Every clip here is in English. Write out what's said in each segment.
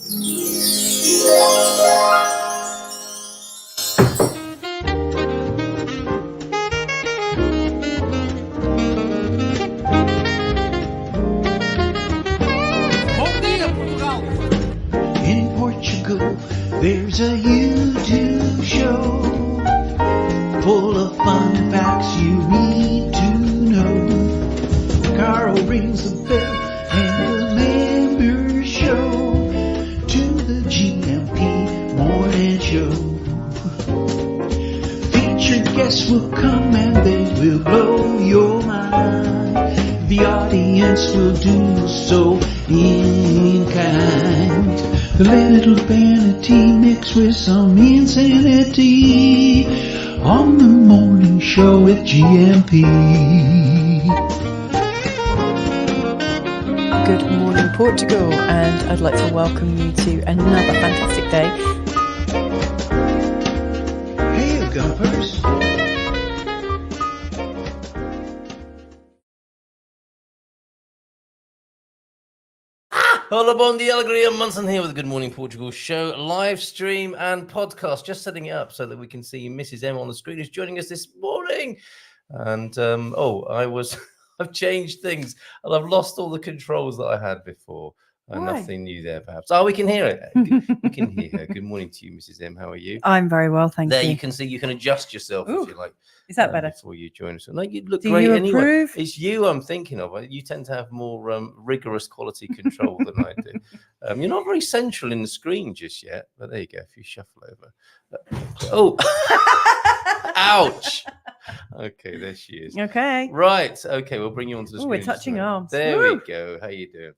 In Portugal, there's a YouTube show full of fun facts you need to know. Carl rings the bell and the members show to the GMP morning show. Featured guests will come and they will blow your mind. The audience will do so in kind. The little vanity mixed with some insanity on the morning show with GMP. Good morning, Portugal, and I'd like to welcome you to another fantastic day. Hey, Gumpers. Hola, bon dia, alegria. Munson here with the Good Morning Portugal show, live stream and podcast. Just setting it up so that we can see Mrs. M on the screen who's joining us this morning. And I've changed things and I've lost all the controls that I had before. Nothing new there, perhaps. Oh, we can hear it. We can hear her. Good morning to you, Mrs. M. How are you? I'm very well, thank you. There you can see, you can adjust yourself if you like. Is that better? Before you join us. No, you look Do great you anyway. approve? It's you I'm thinking of. You tend to have more rigorous quality control than I do. You're not very central in the screen just yet, but there you go. If you shuffle over. Ouch. Okay, there she is. Okay. Right. Okay, we'll bring you onto the screen. We're touching arms. There Woo. we go. How you doing?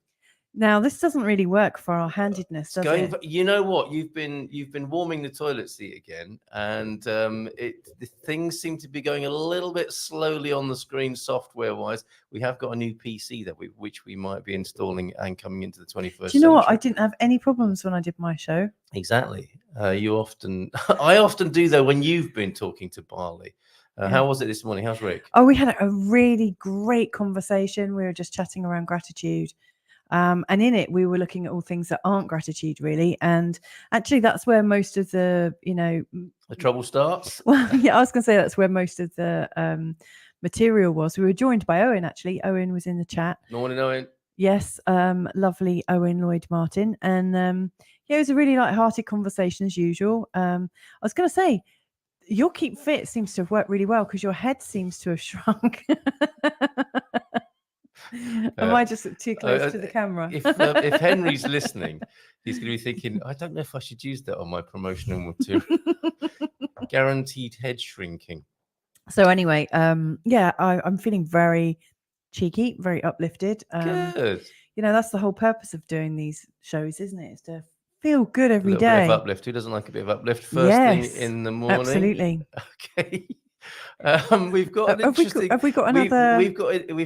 Now, this doesn't really work for our handedness, does it? You know what? You've been warming the toilet seat again, and the things seem to be going a little bit slowly on the screen, software-wise. We have got a new PC which we might be installing and coming into the 21st. Do you know what? I didn't have any problems when I did my show. Exactly. I often do though when you've been talking to Barley. How was it this morning? How's Rick? Oh, we had a really great conversation. We were just chatting around gratitude. And in it, we were looking at all things that aren't gratitude, really. And actually, that's where most of the trouble starts. Well, yeah, I was going to say that's where most of the material was. We were joined by Owen, actually. Owen was in the chat. Morning, Owen. Yes, lovely Owen Lloyd Martin. And it was a really light-hearted conversation as usual. I was going to say, your Keep Fit seems to have worked really well because your head seems to have shrunk. Am I just too close to the camera? If Henry's listening, he's going to be thinking, I don't know if I should use that on my promotional material. Guaranteed head shrinking. So anyway, I'm feeling very cheeky, very uplifted. Good. That's the whole purpose of doing these shows, isn't it? Is to feel good every day. Bit of uplift. Who doesn't like a bit of uplift first thing in the morning? Absolutely. Okay. We've got an interesting. Have we got another? We've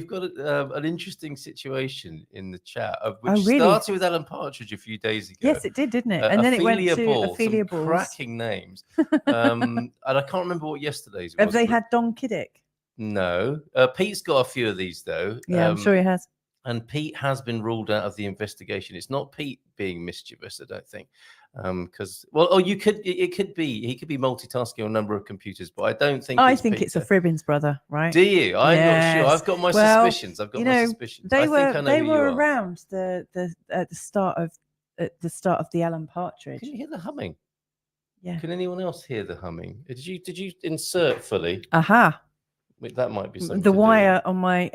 got an interesting situation in the chat, which started with Alan Partridge a few days ago. Yes, it did, didn't it? And then it went to Ophelia Balls. Cracking names. And I can't remember what yesterday's was. Have they had Don Kiddick? No. Pete's got a few of these though. Yeah, I'm sure he has. And Pete has been ruled out of the investigation. It's not Pete being mischievous, I don't think. It could be. He could be multitasking on a number of computers, but I don't think. I think it's a Fribbins brother, right? Do you? I'm not sure. I've got my suspicions. They were around the start of the Alan Partridge. Can you hear the humming? Yeah. Can anyone else hear the humming? Did you insert fully? Aha. That might be something. The wire on my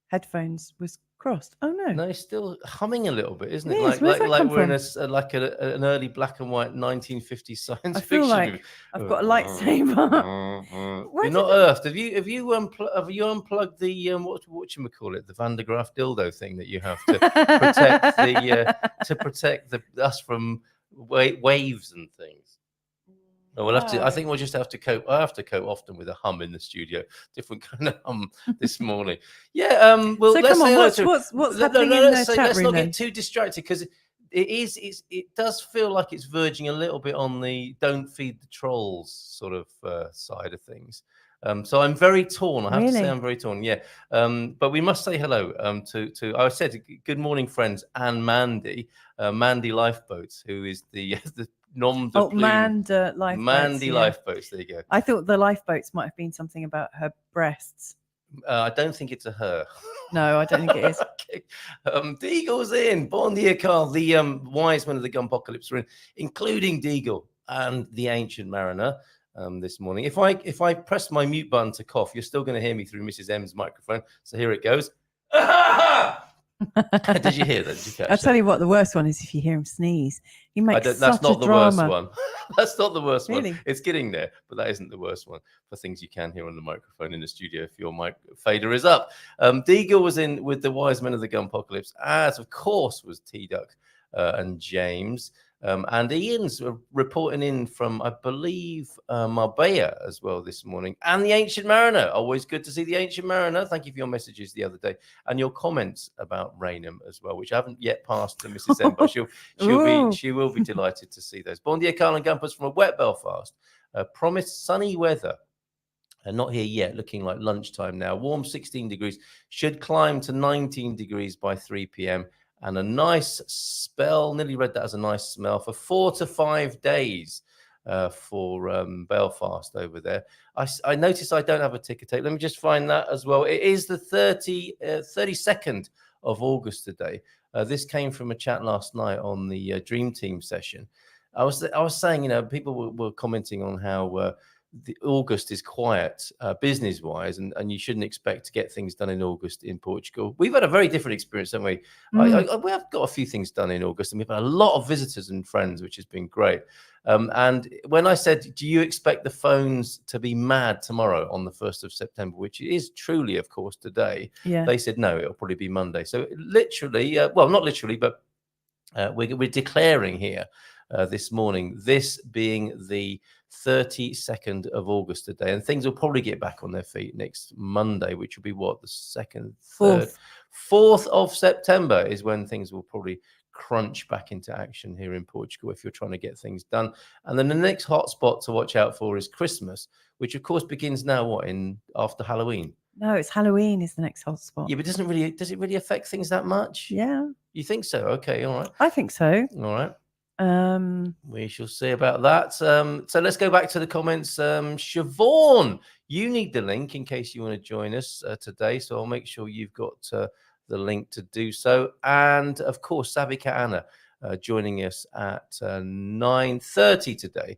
headphones was crossed. Oh no! It's still humming a little bit, isn't it? Yes, like we're in an early black and white 1950s science fiction. I feel like I've got a lightsaber. You're not earthed. Have you unplugged the whatchamacallit, the Van de Graaff dildo thing that you have to protect us from waves and things? No, we'll have to. I think we'll just have to cope. I have to cope often with a hum in the studio. Different kind of hum this morning. Yeah. Well, so let's come on. What's happening in the chat let's room? Not get too distracted because it does feel like it's verging a little bit on the don't feed the trolls sort of side of things. So I'm very torn. I have to say Really? I'm very torn. Yeah. But we must say hello to I said good morning, friends, and Mandy, Mandy Lifeboats, who is the the nom de plume. Lifeboats. Mandy Yeah. Lifeboats. There you go. I thought the lifeboats might have been something about her breasts. I don't think it's a her. No, I don't think it is. Okay. Deagle's in. Bon dia, Carl. The wise men of the Gunpocalypse are in, including Deagle and the Ancient Mariner. This morning, if I press my mute button to cough, you're still going to hear me through Mrs. M's microphone. So here it goes. Did you hear that? Did you catch I'll tell that? you what, the worst one is if you hear him sneeze. He makes That's such not a the drama. worst one. That's not the worst Really? one. It's getting there, but that isn't the worst one for things you can hear on the microphone in the studio if your mic fader is up. Deagle was in with the wise men of the Gunpocalypse, as of course was T-Duck and James. And Ian's reporting in from, I believe, Marbella as well this morning. And the Ancient Mariner. Always good to see the Ancient Mariner. Thank you for your messages the other day and your comments about Raynham as well, which I haven't yet passed to Mrs. M, but she will be delighted to see those. Bon dia, Carl and Gumpers from a wet Belfast. Promised sunny weather. Not here yet, looking like lunchtime now. Warm 16 degrees. Should climb to 19 degrees by 3 p.m. And a nice spell, nearly read that as a nice smell, for 4 to 5 days for Belfast over there. I notice I don't have a ticker tape. Let me just find that as well. It is the 32nd of August today. This came from a chat last night on the Dream Team session. I was saying, people were commenting on how the August is quiet business wise, and you shouldn't expect to get things done in August in Portugal. We've had a very different experience, haven't we? We have got a few things done in August, and we've had a lot of visitors and friends, which has been great. And when I said, do you expect the phones to be mad tomorrow on the 1st of September, which is truly, of course, today, they said, no, it'll probably be Monday. So literally, well, not literally, but we're declaring here this morning, this being the 32nd of August today, and things will probably get back on their feet next Monday, which will be what, the 2nd, 3rd, 4th of September is when things will probably crunch back into action here in Portugal if you're trying to get things done. And then the next hot spot to watch out for is Christmas, which of course begins now after Halloween. No, it's Halloween is the next hot spot. Yeah, but does it really affect things that much? Yeah. You think so? Okay, all right. I think so. All right. We shall see about that. So let's go back to the comments. Siobhan, you need the link in case you want to join us today. So I'll make sure you've got the link to do so. And of course, Savvy Cat Ana joining us at 9:30 today.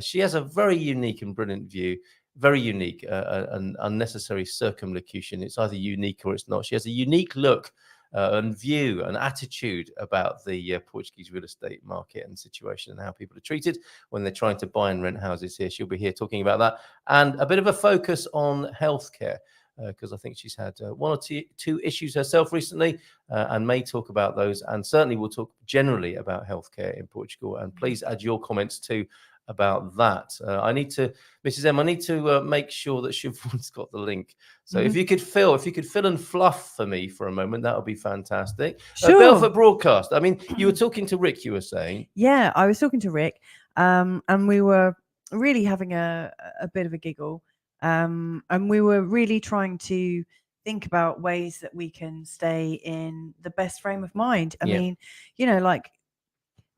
She has a very unique and brilliant view. Very unique, an unnecessary circumlocution. It's either unique or it's not. She has a unique look and view and attitude about the Portuguese real estate market and situation and how people are treated when they're trying to buy and rent houses here. She'll be here talking about that, and a bit of a focus on healthcare, because I think she's had one or two issues herself recently and may talk about those. And certainly we'll talk generally about healthcare in Portugal. And please add your comments too about that. Mrs. M, I need to make sure that Siobhan's got the link. So if you could fill and fluff for me for a moment, that would be fantastic. Sure. Belfort Broadcast. I mean, you were talking to Rick, you were saying. Yeah, I was talking to Rick, and we were really having a bit of a giggle. And we were really trying to think about ways that we can stay in the best frame of mind.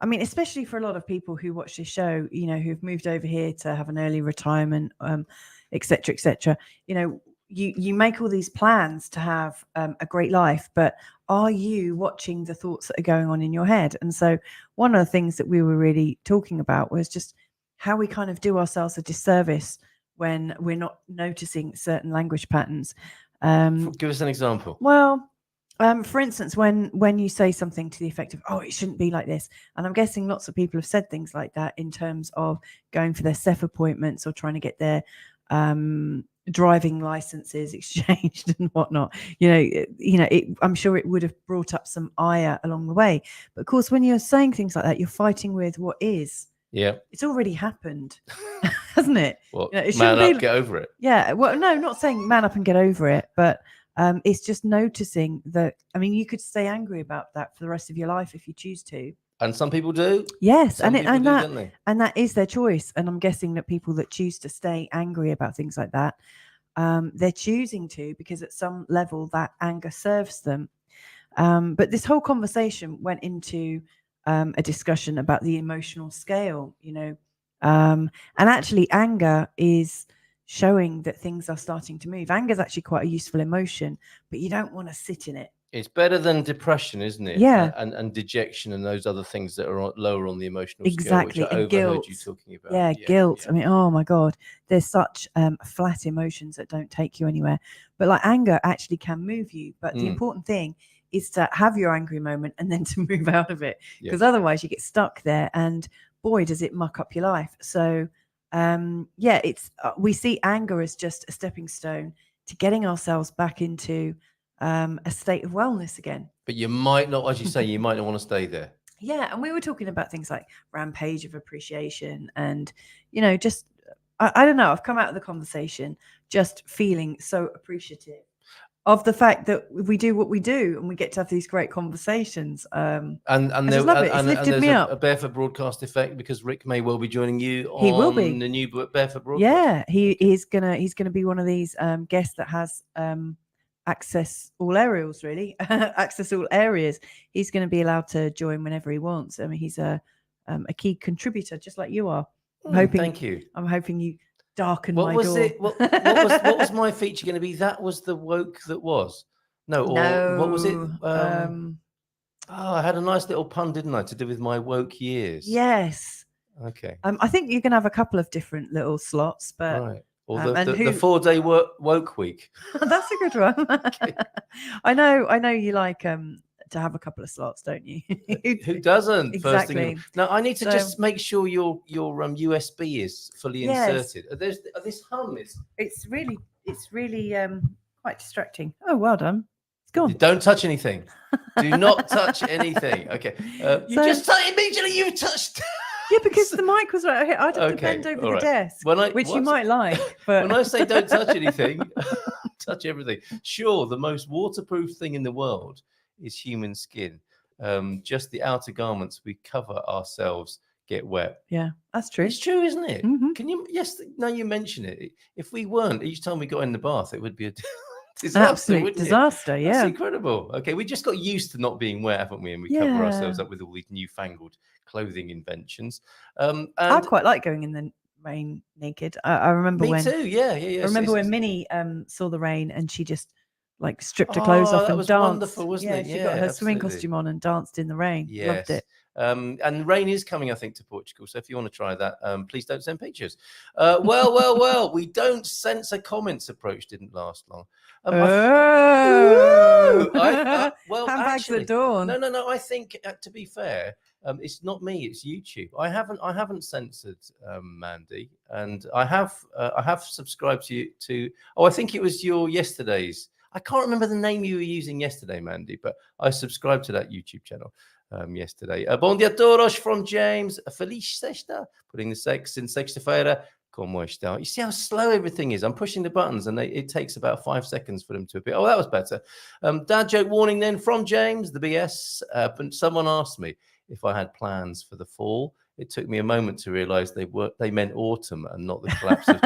I mean, especially for a lot of people who watch this show, who've moved over here to have an early retirement, et cetera, et cetera. You make all these plans to have a great life, but are you watching the thoughts that are going on in your head? And so one of the things that we were really talking about was just how we kind of do ourselves a disservice when we're not noticing certain language patterns. Give us an example. Well, for instance, when you say something to the effect of, oh, it shouldn't be like this. And I'm guessing lots of people have said things like that in terms of going for their SEF appointments or trying to get their driving licenses exchanged and whatnot. I'm sure it would have brought up some ire along the way. But of course, when you're saying things like that, you're fighting with what is. Yeah. It's already happened, hasn't it? Well, man up, get over it. Yeah. Well, no, not saying man up and get over it, but it's just noticing that. I mean, you could stay angry about that for the rest of your life if you choose to. And some people do. Yes, Some people do, don't they? and that is their choice. And I'm guessing that people that choose to stay angry about things like that, they're choosing to because at some level that anger serves them. But this whole conversation went into a discussion about the emotional scale, and actually anger is showing that things are starting to move. Anger is actually quite a useful emotion, but you don't want to sit in it. It's better than depression, isn't it? Yeah. And dejection and those other things that are lower on the emotional Exactly. scale, which I And overheard guilt. you talking about. Yeah, guilt. I mean, oh my God, there's such flat emotions that don't take you anywhere. But like anger actually can move you. But the important thing is to have your angry moment and then to move out of it. Because otherwise you get stuck there and boy, does it muck up your life. So it's we see anger as just a stepping stone to getting ourselves back into a state of wellness again. But you might not, as you say, you might not want to stay there. Yeah, and we were talking about things like rampage of appreciation and, just, I don't know, I've come out of the conversation just feeling so appreciative of the fact that we do what we do and we get to have these great conversations. And I just love it. It's lifted me up. A Barefoot broadcast effect because Rick may well be joining you He will be. on the new Barefoot broadcast. Yeah, he's gonna be one of these guests that has access all areas, really. Access all areas. He's going to be allowed to join whenever he wants. I mean, he's a key contributor, just like you are. I'm hoping. Thank you. I'm hoping you darken my door. What was my feature going to be? That was the woke that was. No. What was it? I had a nice little pun, didn't I, to do with my woke years? Yes. Okay. I think you can have a couple of different little slots, but. Right. Or the 4-day woke week. That's a good one. Okay. I know you like to have a couple of slots, don't you? Who doesn't? Exactly. First thing. Now I need to just make sure your USB is fully inserted. This hum is. It's really quite distracting. Oh, well done. It's gone. Don't touch anything. Do not touch anything. Okay. You just immediately you touched. Yeah, because the mic was right. I'd have to bend over the desk, which you might like. But when I say don't touch anything, touch everything. Sure, the most waterproof thing in the world is human skin. Just the outer garments we cover ourselves get wet. Yeah, that's true. It's true, isn't it? Mm-hmm. Can you? Yes. Now you mention it. If we weren't, each time we got in the bath, it would be a disaster. Absolute disaster. Yeah, that's incredible. Okay, we just got used to not being wet, haven't we? And we cover ourselves up with all these newfangled clothing inventions. And I quite like going in the rain naked. I remember me too. Yeah. I remember when Minnie saw the rain and she just like stripped her clothes off and danced. Wonderful, wasn't it? She got her swimming costume on and danced in the rain. Yes. Loved it. And rain is coming, I think, to Portugal. So if you want to try that, please don't send pictures. Well, we don't censor comments approach didn't last long. Handbags at dawn. No. I think, to be fair, it's not me. It's YouTube. I haven't censored Mandy, and I have subscribed to. Oh, I think it was your yesterday's. I can't remember the name you were using yesterday, Mandy, but I subscribed to that YouTube channel yesterday. Bom dia todos from James. Feliz sexta. Putting the sex in sexta-feira. Como está? You see how slow everything is. I'm pushing the buttons and it takes about 5 seconds for them to appear. Oh, that was better. Dad joke warning then from James, the BS. But someone asked me if I had plans for the fall. It took me a moment to realize they meant autumn and not the collapse of...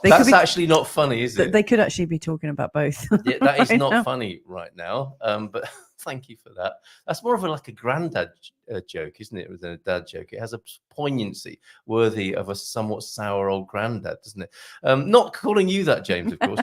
That's actually not funny, is it? They could actually be talking about both. Yeah, that is not funny right now. But thank you for that. That's more of like a granddad joke, isn't it? Than a dad joke. It has a poignancy worthy of a somewhat sour old granddad, doesn't it? Not calling you that, James, of course.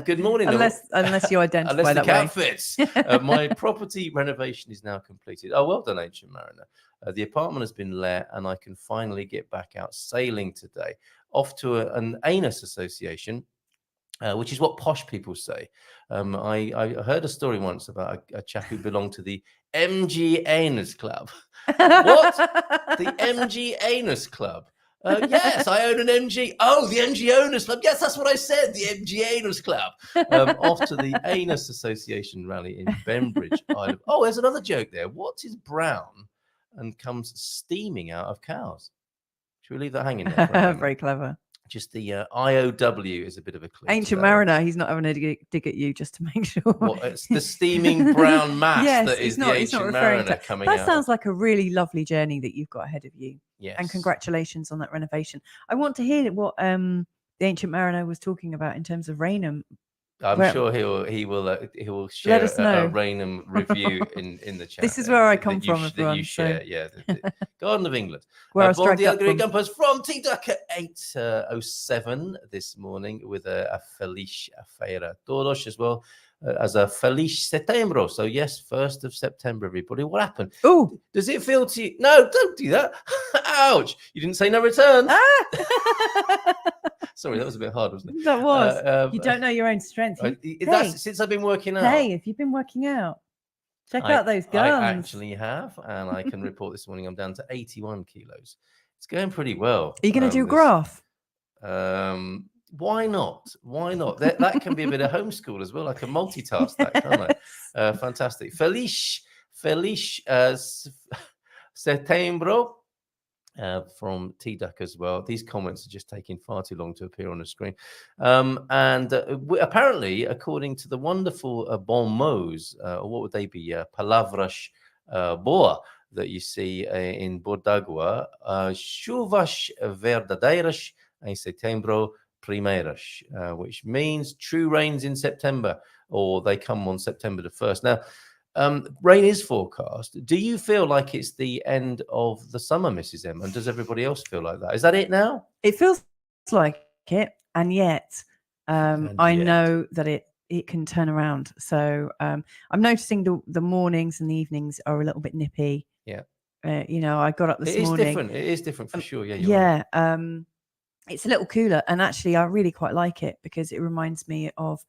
Good morning. Unless you identify unless that the cat way. fits. My property renovation is now completed. Oh, well done, Ancient Mariner. The apartment has been let and I can finally get back out sailing today. Off to an anus association, which is what posh people say. I heard a story once about a chap who belonged to the MG Anus Club. What? The MG Anus Club? Yes, I own an MG. Oh, the MG Anus Club. Yes, that's what I said. The MG Anus Club. Off to the Anus Association rally in Bembridge. Oh, there's another joke there. What is brown and comes steaming out of cows? Should we leave that hanging there? Very clever. Just the IOW is a bit of a clue. Ancient Mariner, he's not having a dig at you just to make sure. What, it's the steaming brown mass yes, that is he's not, the Ancient Mariner coming out. That sounds like a really lovely journey that you've got ahead of you. Yes. And congratulations on that renovation. I want to hear what the Ancient Mariner was talking about in terms of Rainham. I'm sure he will share let us know. a Rainham review in the chat. This is where I come from, that everyone. You share, yeah. The Garden of England. Where I was dragged up from. Gumpers from T-Duck at 8:07 this morning with a Feliz Feira Todos as well as a Feliz Setembro. So yes, 1st of September, everybody. What happened? Oh, does it feel to you? No, don't do that. Ouch! You didn't say no return. Sorry, that was a bit hard, wasn't it? That was. You don't know your own strength. That's since I've been working out. Hey, if you've been working out, check out those guns. I actually have, and I can report this morning I'm down to 81 kilos. It's going pretty well. Are you going to do a graph? Why not? Why not? That can be a bit of homeschool as well. I can multitask that, can't I? Fantastic. Feliz Setembro. From T-Duck as well. These comments are just taking far too long to appear on the screen. Apparently, according to the wonderful bon mots, or what would they be? Palavras boa that you see in Bordagua, chuvas verdadeiras em setembro primeiras, which means true rains in September, or they come on September the 1st. Now, rain is forecast. Do you feel like it's the end of the summer, Mrs. M? And does everybody else feel like that? Is that it now? It feels like it, and yet I know that it can turn around. So I'm noticing the mornings and the evenings are a little bit nippy. Yeah. I got up this morning. It is different for sure. Yeah. Right. It's a little cooler, and actually I really quite like it because it reminds me of.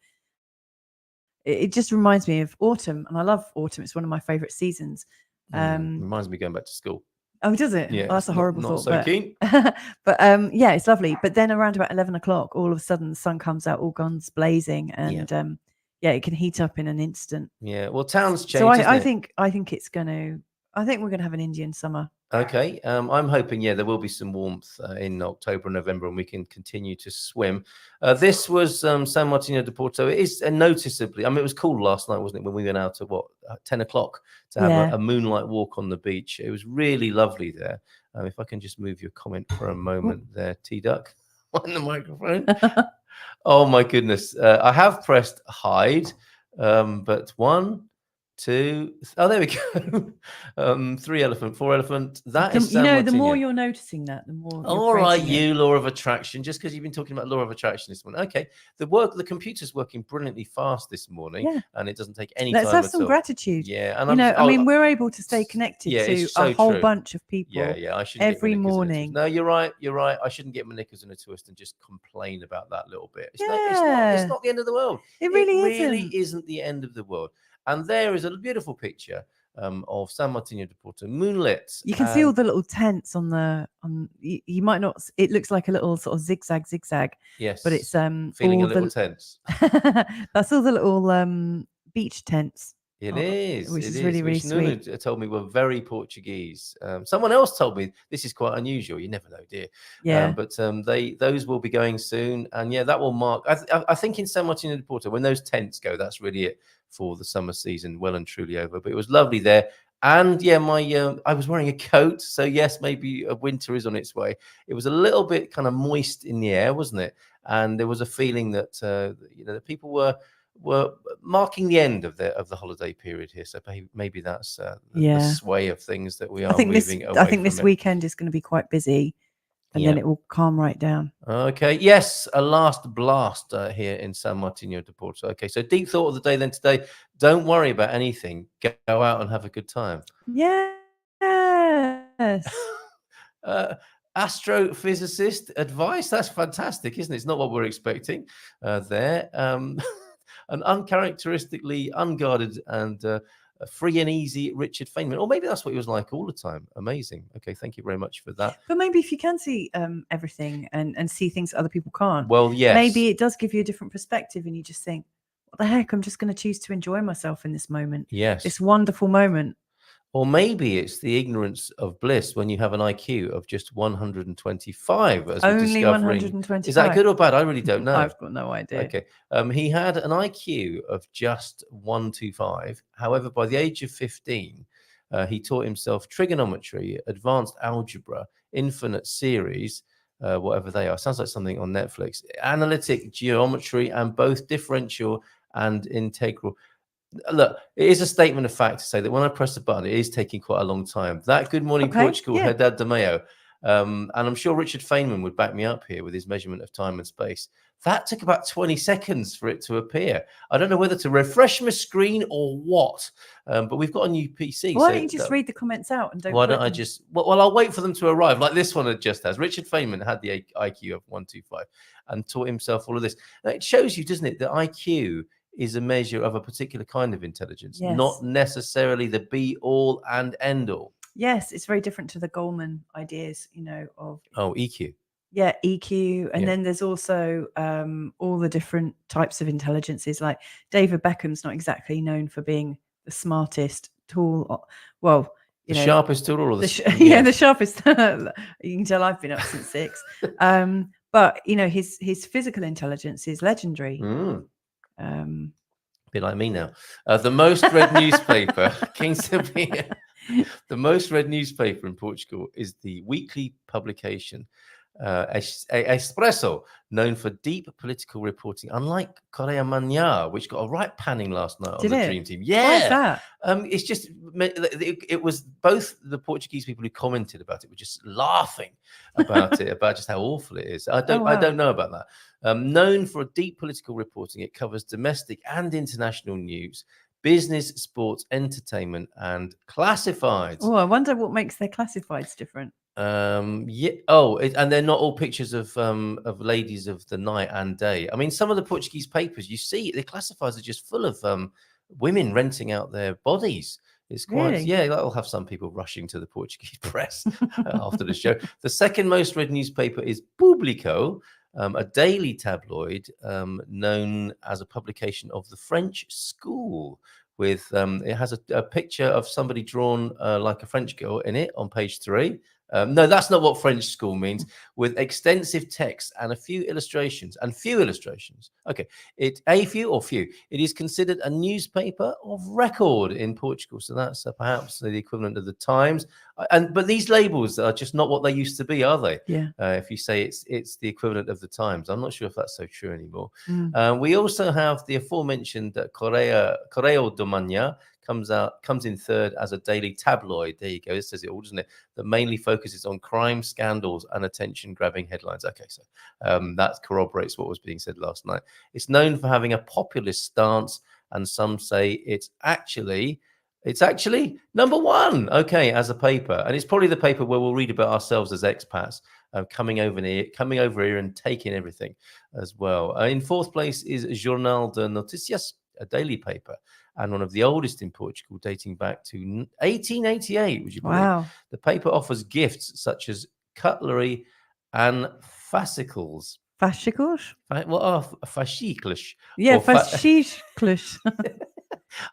It just reminds me of autumn, and I love autumn. It's one of my favourite seasons. Reminds me of going back to school. Oh, does it? Yeah, oh, that's a horrible not thought. So keen. But yeah, it's lovely. But then around about 11 o'clock, all of a sudden the sun comes out, all guns blazing, and it can heat up in an instant. Yeah, well, towns change. So I think it's going to. I think we're going to have an Indian summer. Okay, I'm hoping, there will be some warmth in October and November, and we can continue to swim. This was San Martino de Porto. It is noticeably, it was cool last night, wasn't it, when we went out at 10 o'clock to have a moonlight walk on the beach. It was really lovely there. If I can just move your comment for a moment there, T-Duck, on the microphone. Oh, my goodness. I have pressed hide, but 1, 2, there we go. 3 elephant, 4 elephant. That is San Martino. The more you're noticing that, the more. All right, you law of attraction. Just because you've been talking about law of attraction this morning. Okay, the computer's working brilliantly fast this morning, and it doesn't take any time at all. Let's have some gratitude. Yeah, and we're able to stay connected to a whole bunch of people. Yeah. I shouldn't every morning. No, you're right. I shouldn't get my knickers in a twist and just complain about that little bit. It's not the end of the world. It really isn't the end of the world. And there is a beautiful picture of San Martino de Porto, moonlit. You can see all the little tents you might not. It looks like a little sort of zigzag. Yes, but it's feeling a little tense. That's all the little beach tents. It is, which is really, really sweet. Nunu told me were very Portuguese. Someone else told me this is quite unusual. You never know, dear. Yeah. But those will be going soon, and that will mark. I think in San Martino de Porto, when those tents go, that's really it for the summer season, well and truly over. But it was lovely there, and I was wearing a coat, so yes, maybe winter is on its way. It was a little bit kind of moist in the air, wasn't it? And there was a feeling that the people were marking the end of the holiday period here, so maybe that's the sway of things that we are moving away. I think this weekend is going to be quite busy, and then it will calm right down. Okay, yes, a last blast here in San Martino de Porto. Okay, so deep thought of the day then today. Don't worry about anything. Go out and have a good time. Yes. Astrophysicist advice. That's fantastic, isn't it? It's not what we're expecting there. An uncharacteristically unguarded and free and easy Richard Feynman. Or maybe that's what he was like all the time. Amazing. Okay, thank you very much for that. But maybe if you can see everything and see things other people can't. Well, yes. Maybe it does give you a different perspective, and you just think, what the heck? I'm just going to choose to enjoy myself in this moment. Yes. This wonderful moment. Or maybe it's the ignorance of bliss when you have an IQ of just 125, as we're Only discovering. 125. Is that good or bad? I really don't know. I've got no idea. Okay. He had an IQ of just 125. However, by the age of 15, he taught himself trigonometry, advanced algebra, infinite series, whatever they are. Sounds like something on Netflix. Analytic geometry, and both differential and integral. Look, it is a statement of fact to say that when I press the button, it is taking quite a long time. That Good Morning Portugal, yeah. Haddad de Mayo, and I'm sure Richard Feynman would back me up here with his measurement of time and space. That took about 20 seconds for it to appear. I don't know whether to refresh my screen or what, but we've got a new PC. Why don't you just read the comments out and don't? Why don't I just? Well, I'll wait for them to arrive. Like this one just has. Richard Feynman had the IQ of 125 and taught himself all of this. Now, it shows you, doesn't it, that IQ is a measure of a particular kind of intelligence, not necessarily the be all and end all. Yes, it's very different to the Goldman ideas, of EQ. Yeah, EQ. And then there's also all the different types of intelligences. Like David Beckham's not exactly known for being the smartest tool. Well, the sharpest tool, or the sharpest. You can tell I've been up since 6. But his physical intelligence is legendary. Be like me now. The most read newspaper, the most read newspaper in Portugal is the weekly publication Expresso, known for deep political reporting, unlike Correia Manhã, which got a right panning last night on the Dream Team. Yeah. Why is that? It's just, it was both the Portuguese people who commented about it were just laughing about it, about just how awful it is. I don't know about that. Known for deep political reporting, it covers domestic and international news, business, sports, entertainment, and classifieds. Oh, I wonder what makes their classifieds different. And they're not all pictures of ladies of the night and day. I mean, some of the Portuguese papers, you see, the classifieds are just full of women renting out their bodies. It's quite, that'll have some people rushing to the Portuguese press after the show. The second most read newspaper is Público, a daily tabloid known as a publication of the French school. With it has a picture of somebody drawn like a French girl in it on page 3. No, that's not what French school means. With extensive text and a few illustrations, Okay, few. It is considered a newspaper of record in Portugal. So that's perhaps the equivalent of the Times. But these labels are just not what they used to be, are they? Yeah. If you say it's the equivalent of the Times, I'm not sure if that's so true anymore. We also have the aforementioned Correio de Manhã. Comes in third as a daily tabloid. There you go. This says it all, doesn't it? That mainly focuses on crime, scandals, and attention-grabbing headlines. Okay, so that corroborates what was being said last night. It's known for having a populist stance, and some say it's actually number 1. Okay, as a paper, and it's probably the paper where we'll read about ourselves as expats coming over here and taking everything as well. In fourth place is Jornal de Notícias, a daily paper, and one of the oldest in Portugal, dating back to 1888. Would you believe? Wow. The paper offers gifts such as cutlery and fascicles. Fascicles? What are fascicles? Yeah, fascicles.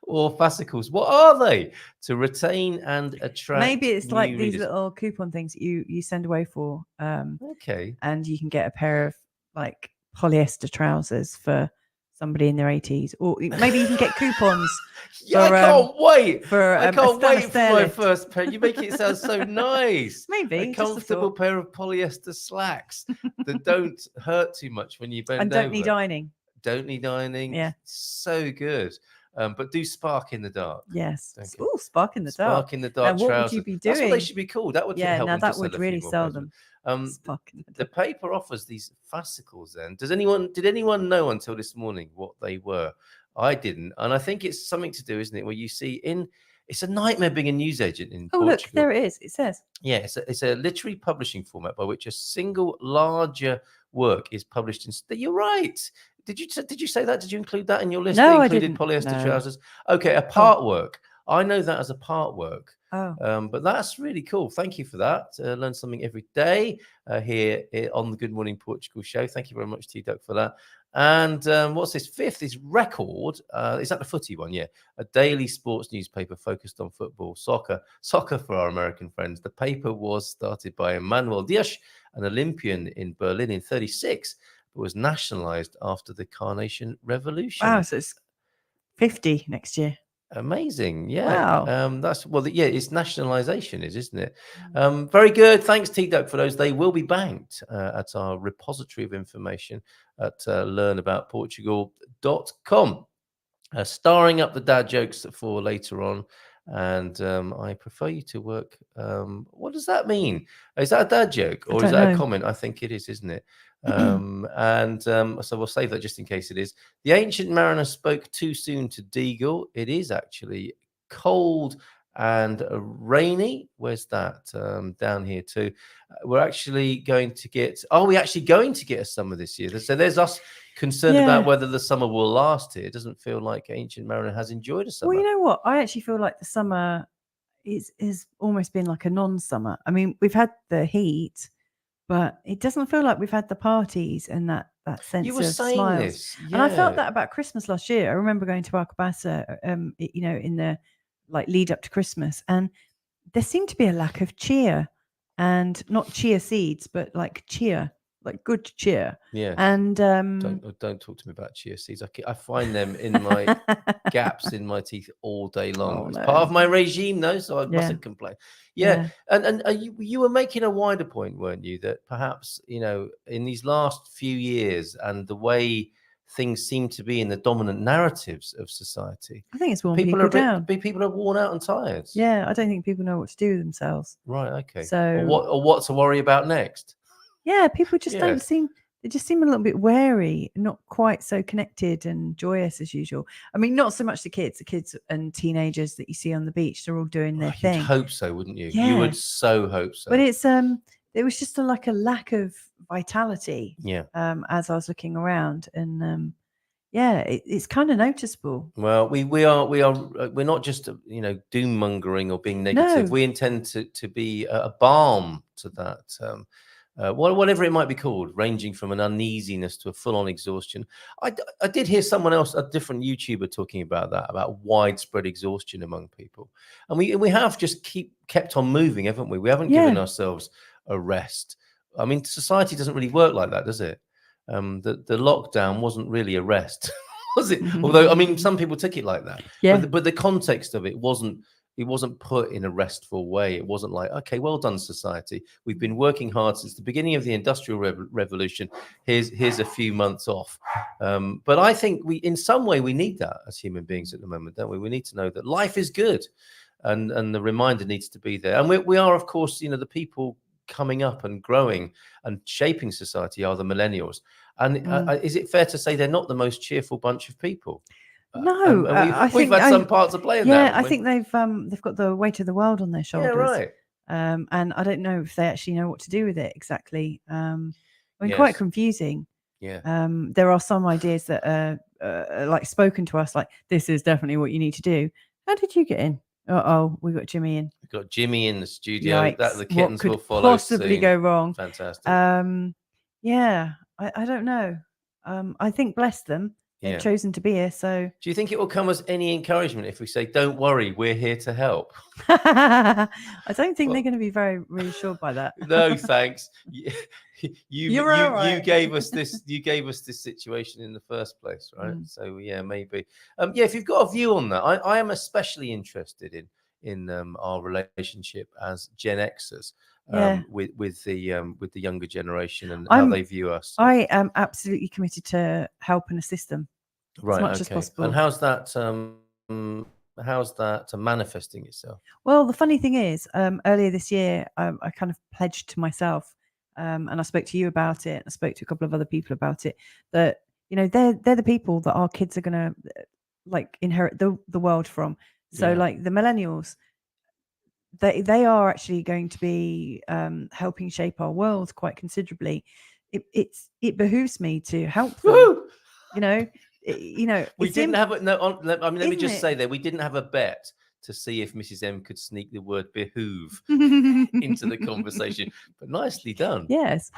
Or fascicles. What are they? To retain and attract. Maybe it's like these readers. little coupon things you send away for. Okay. And you can get a pair of like polyester trousers for somebody in their 80s, or maybe you can get coupons. I can't wait. I can't wait for my first pair. You make it sound so nice. Maybe a comfortable pair of polyester slacks that don't hurt too much when you bend and don't need ironing. Don't need ironing. Yeah, so good. But do spark in the dark. Yes. Oh, spark in the dark. Spark in the dark. Now, what would you be doing? That's what they should be called. That would help. Now that would really sell them. The paper offers these fascicles. Then, did anyone know until this morning what they were? I didn't, and I think it's something to do, isn't it? Where you see it's a nightmare being a newsagent in Portugal. Look, there it is. It says. Yeah, it's a literary publishing format by which a single larger work is published. You're right. Did you say that? Did you include that in your list? No, I didn't. Polyester trousers. Okay, a part work. I know that as a part work. Oh, But that's really cool. Thank you for that. Learn something every day here on the Good Morning Portugal show. Thank you very much, T-Duck, for that. And what's this? Fifth is Record. Is that the footy one? Yeah. A daily sports newspaper focused on football, soccer for our American friends. The paper was started by Manuel Dias, an Olympian in Berlin in 1936, but was nationalized after the Carnation Revolution. wow. So it's 50 next year. Amazing. Yeah. Wow. That's yeah, it's nationalization, isn't it? Very good. Thanks, T-Duck, for those. They will be banked at our repository of information at learnaboutportugal.com. Starring up the dad jokes for later on. And I prefer you to work. What does that mean? Is that a dad joke or is that a comment? I think it is, isn't it? So we'll save that just in case it is. The ancient mariner spoke too soon to Deagle. It is actually cold and rainy. Where's that? Down here too. We're actually going to get. Are we actually going to get a summer this year? So there's us concerned about whether the summer will last here. It doesn't feel like Ancient Mariner has enjoyed a summer. Well, you know what? I actually feel like the summer is almost been like a non-summer. I mean, we've had the heat, but it doesn't feel like we've had the parties and that sense You were of saying smiles. this, And I felt that about Christmas last year. I remember going to Arcabasa, in the like lead up to Christmas, and there seemed to be a lack of cheer, and not chia seeds, but like cheer. Like good cheer. Yeah. And don't talk to me about chia seeds. I find them in my gaps in my teeth all day long. It's part of my regime, though, so I mustn't complain. Yeah. And you were making a wider point, weren't you? That perhaps, in these last few years and the way things seem to be in the dominant narratives of society, I think it's worn people down. People are worn out and tired. Yeah, I don't think people know what to do with themselves. Right. Okay. So or what to worry about next. Yeah, people just don't seem. They just seem a little bit wary, not quite so connected and joyous as usual. I mean, not so much the kids and teenagers that you see on the beach. They're all doing their thing. You'd hope so, wouldn't you? Yeah. You would so hope so. But it's there was just a lack of vitality. Yeah. As I was looking around, and it's kind of noticeable. Well, we're not just doom mongering or being negative. No. We intend to be a balm to that. Whatever it might be called, ranging from an uneasiness to a full-on exhaustion. I did hear someone else, a different YouTuber, talking about that, about widespread exhaustion among people, and we have just kept on moving, haven't we? We haven't given ourselves a rest. I mean, society doesn't really work like that, does it? The lockdown wasn't really a rest, was it? Although, I mean, some people took it like that. Yeah. But the context of it wasn't put in a restful way. It wasn't like, okay, well done, society. We've been working hard since the beginning of the Industrial Revolution. Here's a few months off. But I think in some way, we need that as human beings at the moment, don't we? We need to know that life is good, and the reminder needs to be there. And we are, of course, the people coming up and growing and shaping society are the millennials. And is it fair to say they're not the most cheerful bunch of people? No, we've had some part to play in that. Yeah, I think they've got the weight of the world on their shoulders. Yeah, right. And I don't know if they actually know what to do with it exactly. Quite confusing. Yeah. There are some ideas that are like spoken to us, like this is definitely what you need to do. How did you get in? We got Jimmy in. We got Jimmy in the studio. Yikes. That the kittens what could will follow. Possibly soon. go wrong. Fantastic. I don't know. I think bless them. They've chosen to be here. So do you think it will come as any encouragement if we say, don't worry, we're here to help? I don't think they're going to be very reassured by that. No, thanks. You right. gave us this situation in the first place, right? So maybe. If you've got a view on that, I am especially interested in our relationship as Gen Xers. With the younger generation and how they view us. I am absolutely committed to help and assist them as much as possible. And how's that manifesting itself? Well, the funny thing is, earlier this year, I kind of pledged to myself, and I spoke to you about it. I spoke to a couple of other people about it. That they're the people that our kids are going to inherit the world from. So like the millennials. They are actually going to be helping shape our world quite considerably. It behooves me to help them. Woo! We didn't have let me just it? say there, we didn't have a bet to see if Mrs. M could sneak the word behoove into the conversation. But nicely done. Yes.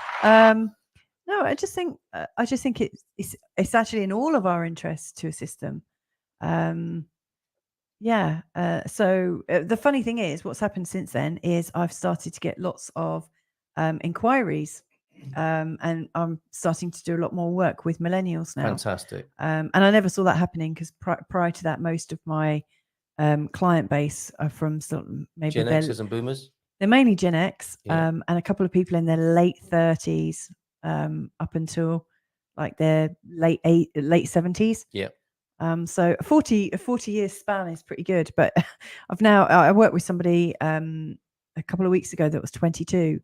No, I just think it's actually in all of our interests to assist them. So the funny thing is, what's happened since then is I've started to get lots of inquiries, and I'm starting to do a lot more work with millennials now. Fantastic. And I never saw that happening because prior to that, most of my client base are from sort of maybe Gen Xers and boomers. They're mainly Gen X, Yeah. and a couple of people in their late 30s, up until like their late 70s. Yeah. So a 40 year span is pretty good. But I worked with somebody a couple of weeks ago that was 22,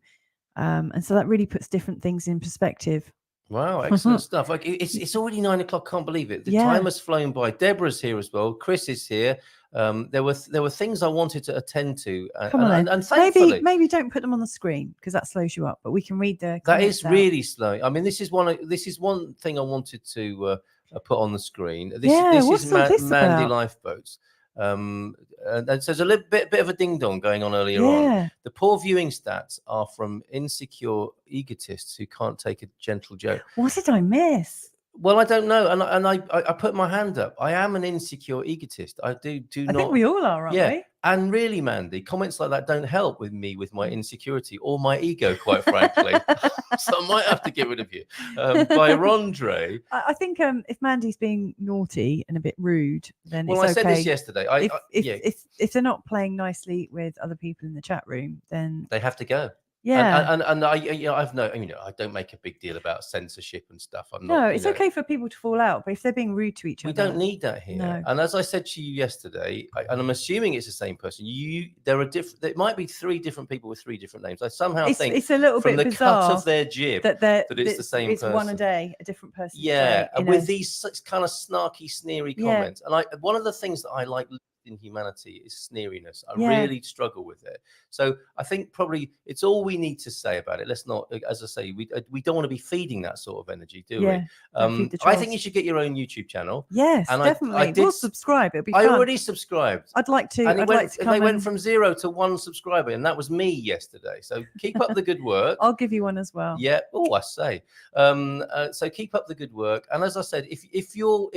and so that really puts different things in perspective. Wow, excellent stuff. Like it's already 9 o'clock. Can't believe it. The time has flown by. Deborah's here as well. Chris is here. There were things I wanted to attend to, and thankfully, maybe don't put them on the screen because that slows you up. But we can read the. That is really slow. I mean, this is one thing I wanted to put on the screen. This is Mandy Lifeboats. And so there's a little bit of a ding dong going on earlier on. The poor viewing stats are from insecure egotists who can't take a gentle joke. What did I miss? Well, I don't know, and I put my hand up. I am an insecure egotist. I think we all are, aren't we? And really, Mandy, comments like that don't help with my insecurity or my ego, quite frankly. So I might have to get rid of you. By Rondre. I think if Mandy's being naughty and a bit rude, then well, it's I said this yesterday. If they're not playing nicely with other people in the chat room, then they have to go. Yeah, and I don't make a big deal about censorship and stuff. It's okay for people to fall out, but if they're being rude to each other, we don't need that here. No. And as I said to you yesterday, and I'm assuming it's the same person. There are different. There might be 3 different people with 3 different names. I somehow think it's a little from bit the bizarre cut of their jib that it's the same person. It's one a day, a different person. Yeah, and with these kind of snarky, sneery comments. And one of the things that I like in humanity is sneeriness. I really struggle with it. So I think probably it's all we need to say about it. Let's not, as I say, we don't want to be feeding that sort of energy, do we? I think you should get your own YouTube channel. Yes, and definitely. We'll subscribe. It'll be fun. I already subscribed. I'd like to. And they went from 0 to 1 subscriber, and that was me yesterday. So keep up the good work. I'll give you one as well. Yeah. Oh, I say. So keep up the good work. And as I said, if your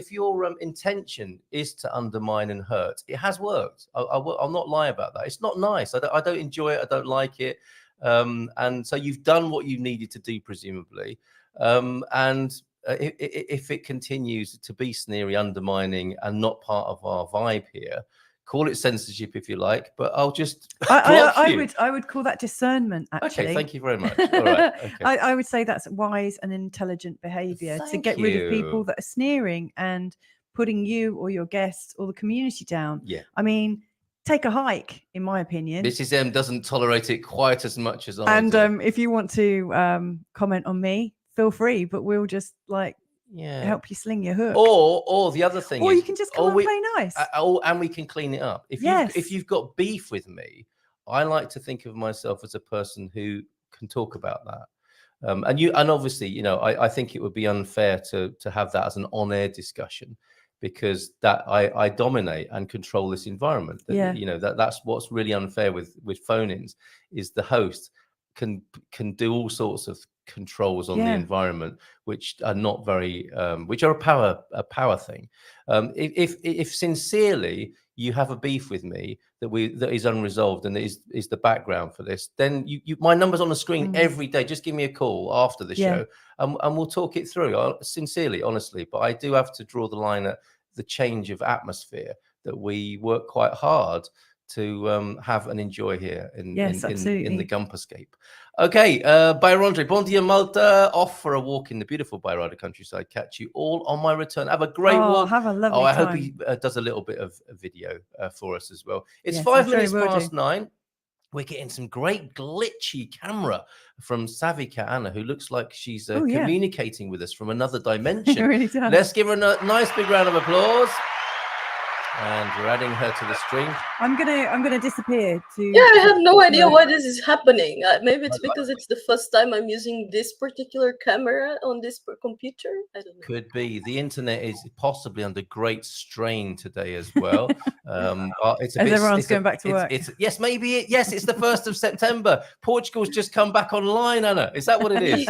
intention is to undermine and hurt, it has worked. I'll not lie about that. It's not nice. I don't enjoy it. I don't like it. And so you've done what you needed to do, presumably. If it continues to be sneery, undermining, and not part of our vibe here, call it censorship if you like. But I'll just I would call that discernment. Actually, okay. Thank you very much. All right. Okay. I would say that's wise and intelligent behaviour to get rid of people that are sneering and putting you or your guests or the community down. Yeah. I mean, take a hike, in my opinion. Mrs. M doesn't tolerate it quite as much as I do. And if you want to comment on me, feel free, but we'll just help you sling your hook. Or the other thing is, you can just come and play nice. And we can clean it up. If you've got beef with me, I like to think of myself as a person who can talk about that. And obviously, I think it would be unfair to have that as an on-air discussion, because that I dominate and control this environment. That's what's really unfair with phone-ins, is the host can do all sorts of controls on the environment, which are not very which are a power thing. If sincerely you have a beef with me that is unresolved and is the background for this, then my number's on the screen every day. Just give me a call after the show and we'll talk it through, sincerely, honestly. But I do have to draw the line at the change of atmosphere that we work quite hard to have and enjoy here in the Gumperscape. Okay, Bayrondre, bon dia Malta, off for a walk in the beautiful Bayrada countryside. Catch you all on my return. Have a great walk. Have a lovely I time. hope he does a little bit of video for us as well. It's 5 minutes past 9. We're getting some great glitchy camera from Savvy Cat Ana, who looks like she's communicating with us from another dimension. It really does. Let's give her a nice big round of applause. And we're adding her to the stream. I'm gonna disappear to. Yeah, I have no idea why this is happening. Maybe it's because it's the first time I'm using this particular camera on this computer. I don't know. Could be. The internet is possibly under great strain today as well. It's a As bit, everyone's going back to work. Yes, maybe. Yes, it's the 1st of September. Portugal's just come back online, Anna. Is that what it is?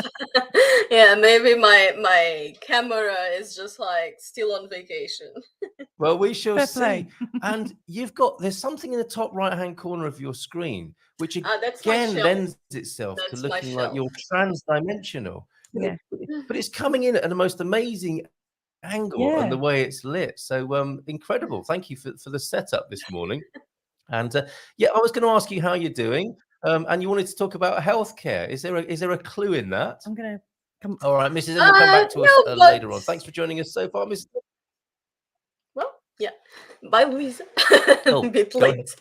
Yeah, maybe my camera is just like still on vacation. Well, we shall Fair see. play. And there's something in the top right-hand corner of your screen, which That's my again shelf. lends itself That's to my looking like shelf. you're trans-dimensional. Yeah. But it's coming in at the most amazing angle Yeah. and the way it's lit. So incredible. Thank you for the setup this morning. And I was going to ask you how you're doing. And you wanted to talk about healthcare. Is there a clue in that? I'm gonna come. All right, Mrs. M will come back to us later on. Thanks for joining us so far, Mrs. Well, yeah. Bye, Louisa. Oh, a bit go late.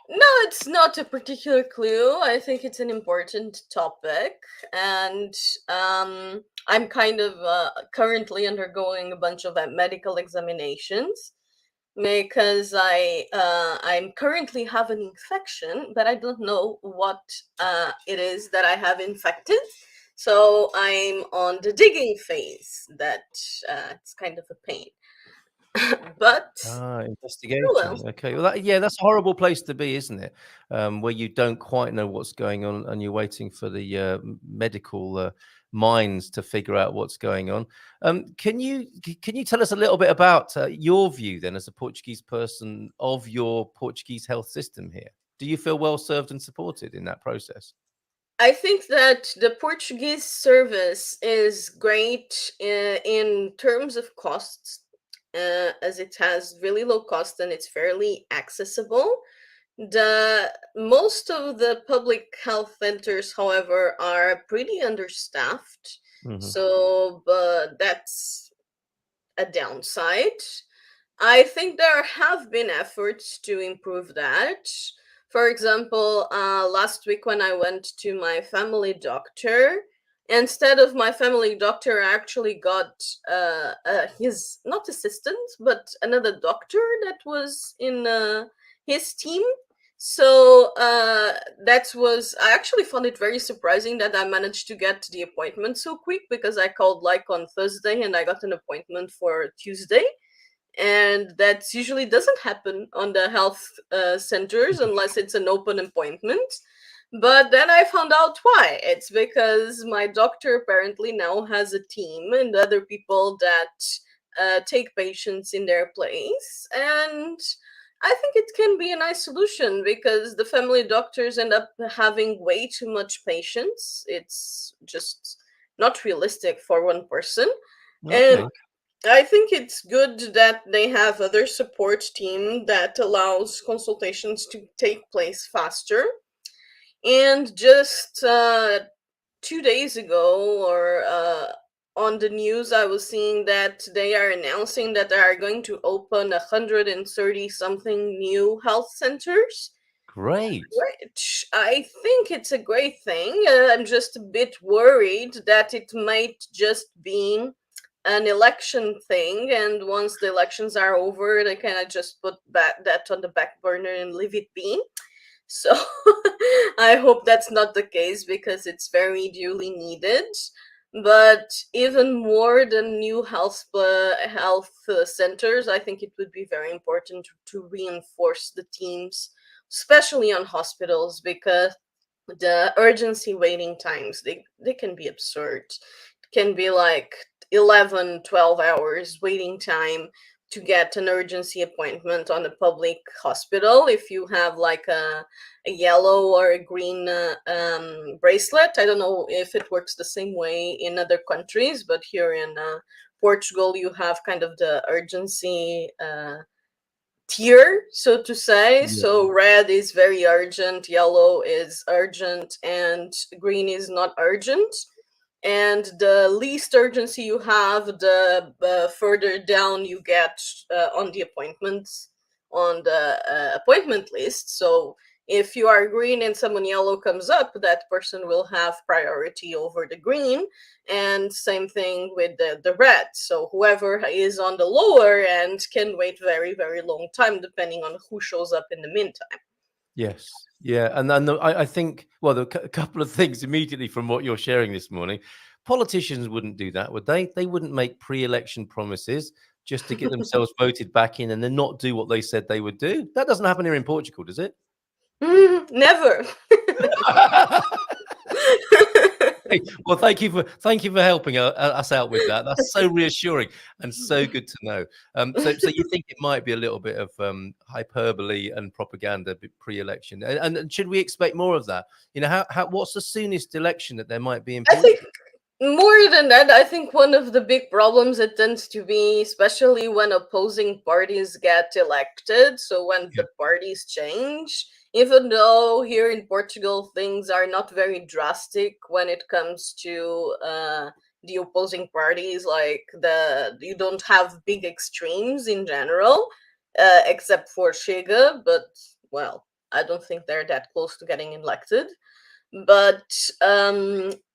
No, it's not a particular clue. I think it's an important topic, and I'm kind of currently undergoing a bunch of medical examinations because I'm currently have an infection, but I don't know what it is that I have infected. So I'm on the digging phase. That it's kind of a pain. But investigation. well. Okay, well, that's a horrible place to be, isn't it? Where you don't quite know what's going on, and you're waiting for the medical minds to figure out what's going on. Can you tell us a little bit about your view then, as a Portuguese person, of your Portuguese health system here? Do you feel well served and supported in that process? I think that the Portuguese service is great in terms of costs. As it has really low cost and it's fairly accessible. Most of the public health centers, however, are pretty understaffed. Mhm. So, but that's a downside. I think there have been efforts to improve that. For example, last week when I went to my family doctor, instead of my family doctor, I actually got his, not assistant, but another doctor that was in his team. So I actually found it very surprising that I managed to get the appointment so quick, because I called like on Thursday and I got an appointment for Tuesday. And that usually doesn't happen on the health centers unless it's an open appointment. But then I found out why. It's because my doctor apparently now has a team and other people that take patients in their place. And I think it can be a nice solution, because the family doctors end up having way too much patients. It's just not realistic for one person. Okay. And I think it's good that they have other support team that allows consultations to take place faster. And just 2 days ago, or on the news, I was seeing that they are announcing that they are going to open 130 something new health centers. Great. Which I think it's a great thing. I'm just a bit worried that it might just be an election thing, and once the elections are over, they kind of just put that on the back burner and leave it be. So I hope that's not the case, because it's very duly needed. But even more than new health centers, I think it would be very important to reinforce the teams, especially on hospitals, because the urgency waiting times, they can be absurd. It can be like 11, 12 hours waiting time to get an urgency appointment on a public hospital if you have like a yellow or a green bracelet. I don't know if it works the same way in other countries, but here in Portugal, you have kind of the urgency tier, so to say. Yeah. So red is very urgent, yellow is urgent, and green is not urgent. And the least urgency you have, the further down you get on the appointments, on the appointment list. So If you are green and someone yellow comes up, that person will have priority over the green. And same thing with the red. So whoever is on the lower end can wait very, very long time, depending on who shows up in the meantime. Yes. Yeah. And then I think, well, a couple of things immediately from what you're sharing this morning. Politicians wouldn't do that, would they? They wouldn't make pre-election promises just to get themselves voted back in and then not do what they said they would do. That doesn't happen here in Portugal, does it? Never. Hey, well, thank you for helping us out with that. That's so reassuring and so good to know. So you think it might be a little bit of hyperbole and propaganda pre-election, and should we expect more of that? You know, what's the soonest election that there might be in I Portugal? think more than that, I think one of the big problems it tends to be, especially when opposing parties get elected, so when the parties change, even though here in Portugal things are not very drastic when it comes to the opposing parties, like you don't have big extremes in general, except for Chega, but well, I don't think they're that close to getting elected. But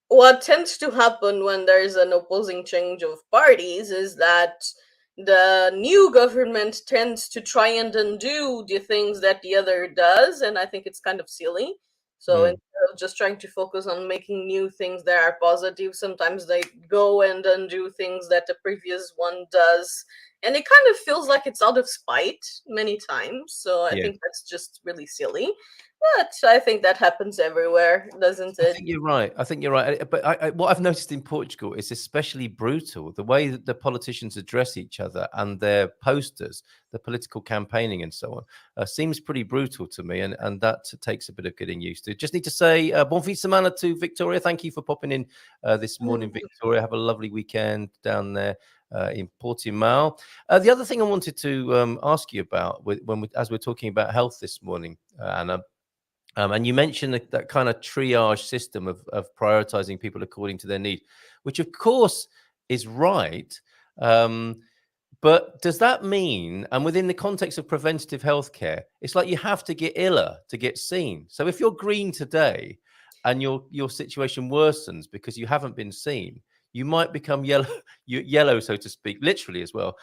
what tends to happen when there's an opposing change of parties is that the new government tends to try and undo the things that the other does, and I think it's kind of silly. So instead of just trying to focus on making new things that are positive, sometimes they go and undo things that the previous one does. And it kind of feels like it's out of spite many times. So I think that's just really silly. But I think that happens everywhere, doesn't it? I think you're right. But what I've noticed in Portugal is especially brutal. The way that the politicians address each other and their posters, the political campaigning and so on, seems pretty brutal to me. And that takes a bit of getting used to. Just need to say bon fin de semana to Victoria. Thank you for popping in this morning, Victoria. Have a lovely weekend down there in Portimao. The other thing I wanted to ask you about as we're talking about health this morning, Anna, and you mentioned that kind of triage system of prioritizing people according to their need, which of course is right. But does that mean, and within the context of preventative healthcare, it's like you have to get iller to get seen. So if you're green today and your situation worsens because you haven't been seen, you might become yellow, so to speak, literally as well,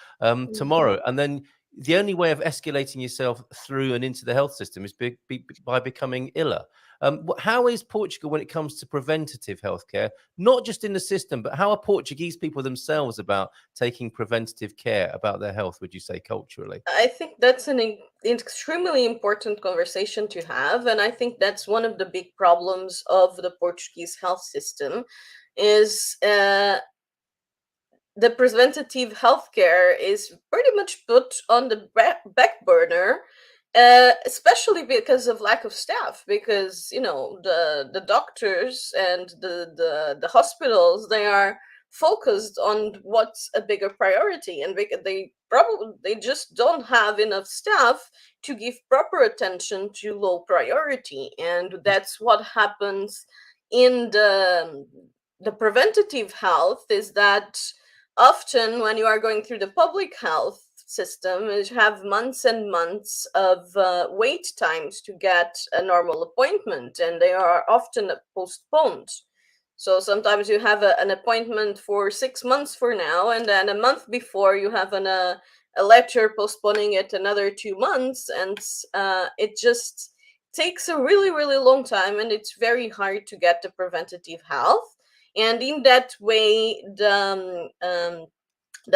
tomorrow. And then the only way of escalating yourself through and into the health system is by becoming iller. How is Portugal when it comes to preventative healthcare, not just in the system, but how are Portuguese people themselves about taking preventative care about their health, would you say, culturally? I think that's an extremely important conversation to have. And I think that's one of the big problems of the Portuguese health system is the preventative healthcare is pretty much put on the back burner, especially because of lack of staff. Because the doctors and the hospitals, they are focused on what's a bigger priority, and they just don't have enough staff to give proper attention to low priority, and that's what happens in the preventative health. Is that often when you are going through the public health system, you have months and months of wait times to get a normal appointment, and they are often postponed. So sometimes you have an appointment for 6 months for now, and then a month before you have a letter postponing it another 2 months, and it just takes a really, really long time, and it's very hard to get the preventative health. And in that way, the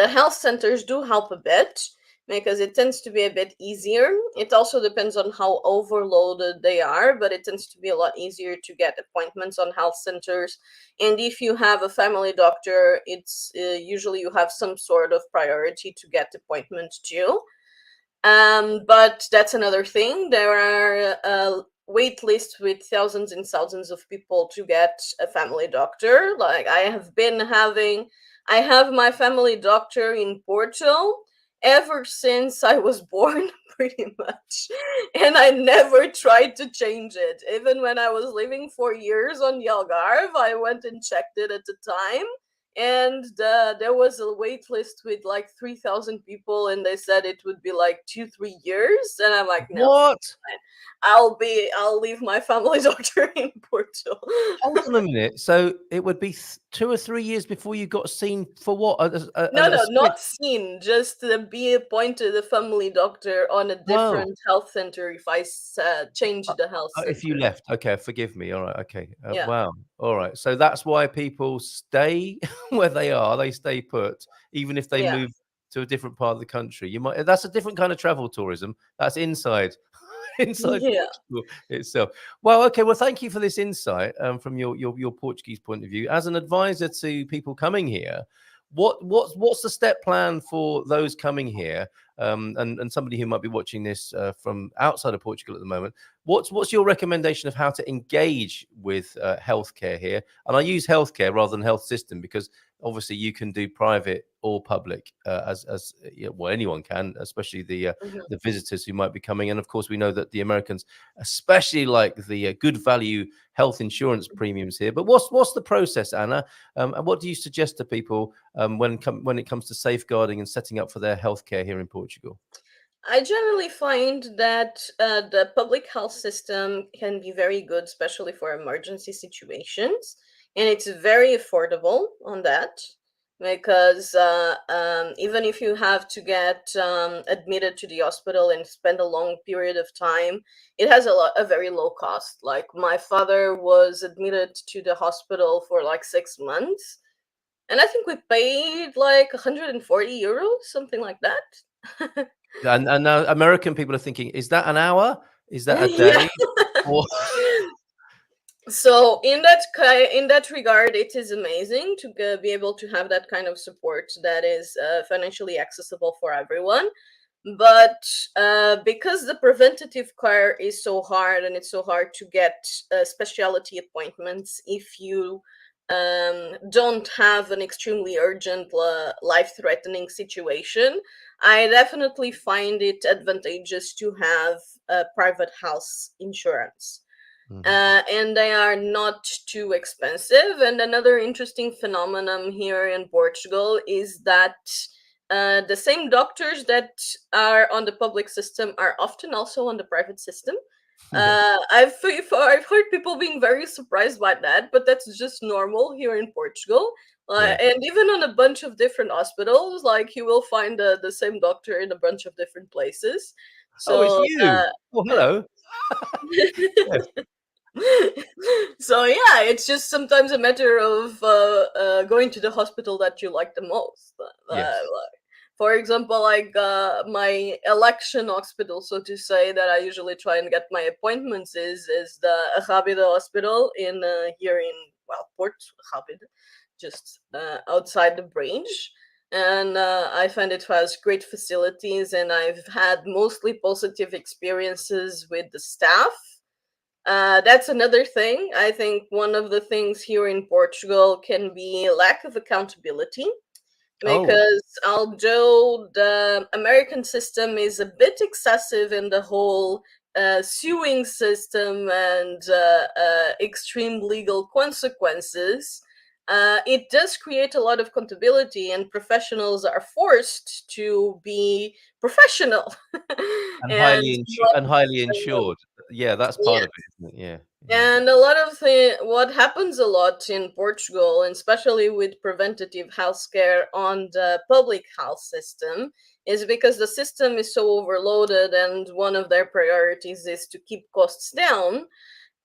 health centers do help a bit because it tends to be a bit easier. It also depends on how overloaded they are, but it tends to be a lot easier to get appointments on health centers. And if you have a family doctor, it's usually you have some sort of priority to get appointments too. But that's another thing. There are wait lists with thousands and thousands of people to get a family doctor. Like I have my family doctor in Porto ever since I was born, pretty much. And I never tried to change it. Even when I was living for years on the Algarve, I went and checked it at the time. and there was a wait list with like 3,000 people, and they said it would be like 2-3 years, and I'm like, no, What? I'll leave my family doctor in Porto. Hold on a minute. So it would be 2 or 3 years before you got seen for what? No, A no, script? not seen. Just be appointed a family doctor on a Oh. different health center if I change the health If you center. left, okay, forgive me. All right, okay. Yeah, Wow. All right. So that's why people stay where they are. They stay put, even if they yeah, move to a different part of the country. You might. That's a different kind of travel tourism. That's inside, inside yeah. Portugal itself. Well, okay. Well, thank you for this insight from your Portuguese point of view. As an advisor to people coming here, what's the step plan for those coming here? And somebody who might be watching this from outside of Portugal at the moment, what's your recommendation of how to engage with healthcare here? And I use healthcare rather than health system because obviously you can do private or public as well, anyone can, especially Mhm. the visitors who might be coming. And of course, we know that the Americans especially like the good value health insurance premiums here. But what's the process, Anna? And what do you suggest to people when it comes to safeguarding and setting up for their healthcare here in Portugal? I generally find that the public health system can be very good, especially for emergency situations, and it's very affordable on that because even if you have to get admitted to the hospital and spend a long period of time, it has a very low cost. Like my father was admitted to the hospital for like 6 months, and I think we paid like 140 euros, something like that. And now American people are thinking, is that an hour? Is that a Yeah. day? Or So in that regard, it is amazing to be able to have that kind of support that is financially accessible for everyone. But because the preventative care is so hard, and it's so hard to get specialty appointments if you don't have an extremely urgent, life-threatening situation, I definitely find it advantageous to have private health insurance. Mhm. And they are not too expensive. And another interesting phenomenon here in Portugal is that the same doctors that are on the public system are often also on the private system. Yes. I've heard people being very surprised by that, but that's just normal here in Portugal. Yeah. And even on a bunch of different hospitals, like you will find the same doctor in a bunch of different places. Oh, it's So you. Oh, hello. Yes. so yeah, it's just sometimes a matter of going to the hospital that you like the most. Yes. For example, like my election hospital, so to say, that I usually try and get my appointments is the Rábida Hospital in here in, well, Port Rábida, just outside the Bridge. And I find it has great facilities, and I've had mostly positive experiences with the staff. That's another thing. I think one of the things here in Portugal can be lack of accountability, Oh. because although the American system is a bit excessive in the whole suing system and extreme legal consequences, it does create a lot of accountability, and professionals are forced to be professional and And highly not. insured. Yeah, that's part Yeah. of it, isn't it? Yeah. Yeah. And a lot of what happens a lot in Portugal, and especially with preventative healthcare on the public health system, is because the system is so overloaded, and one of their priorities is to keep costs down.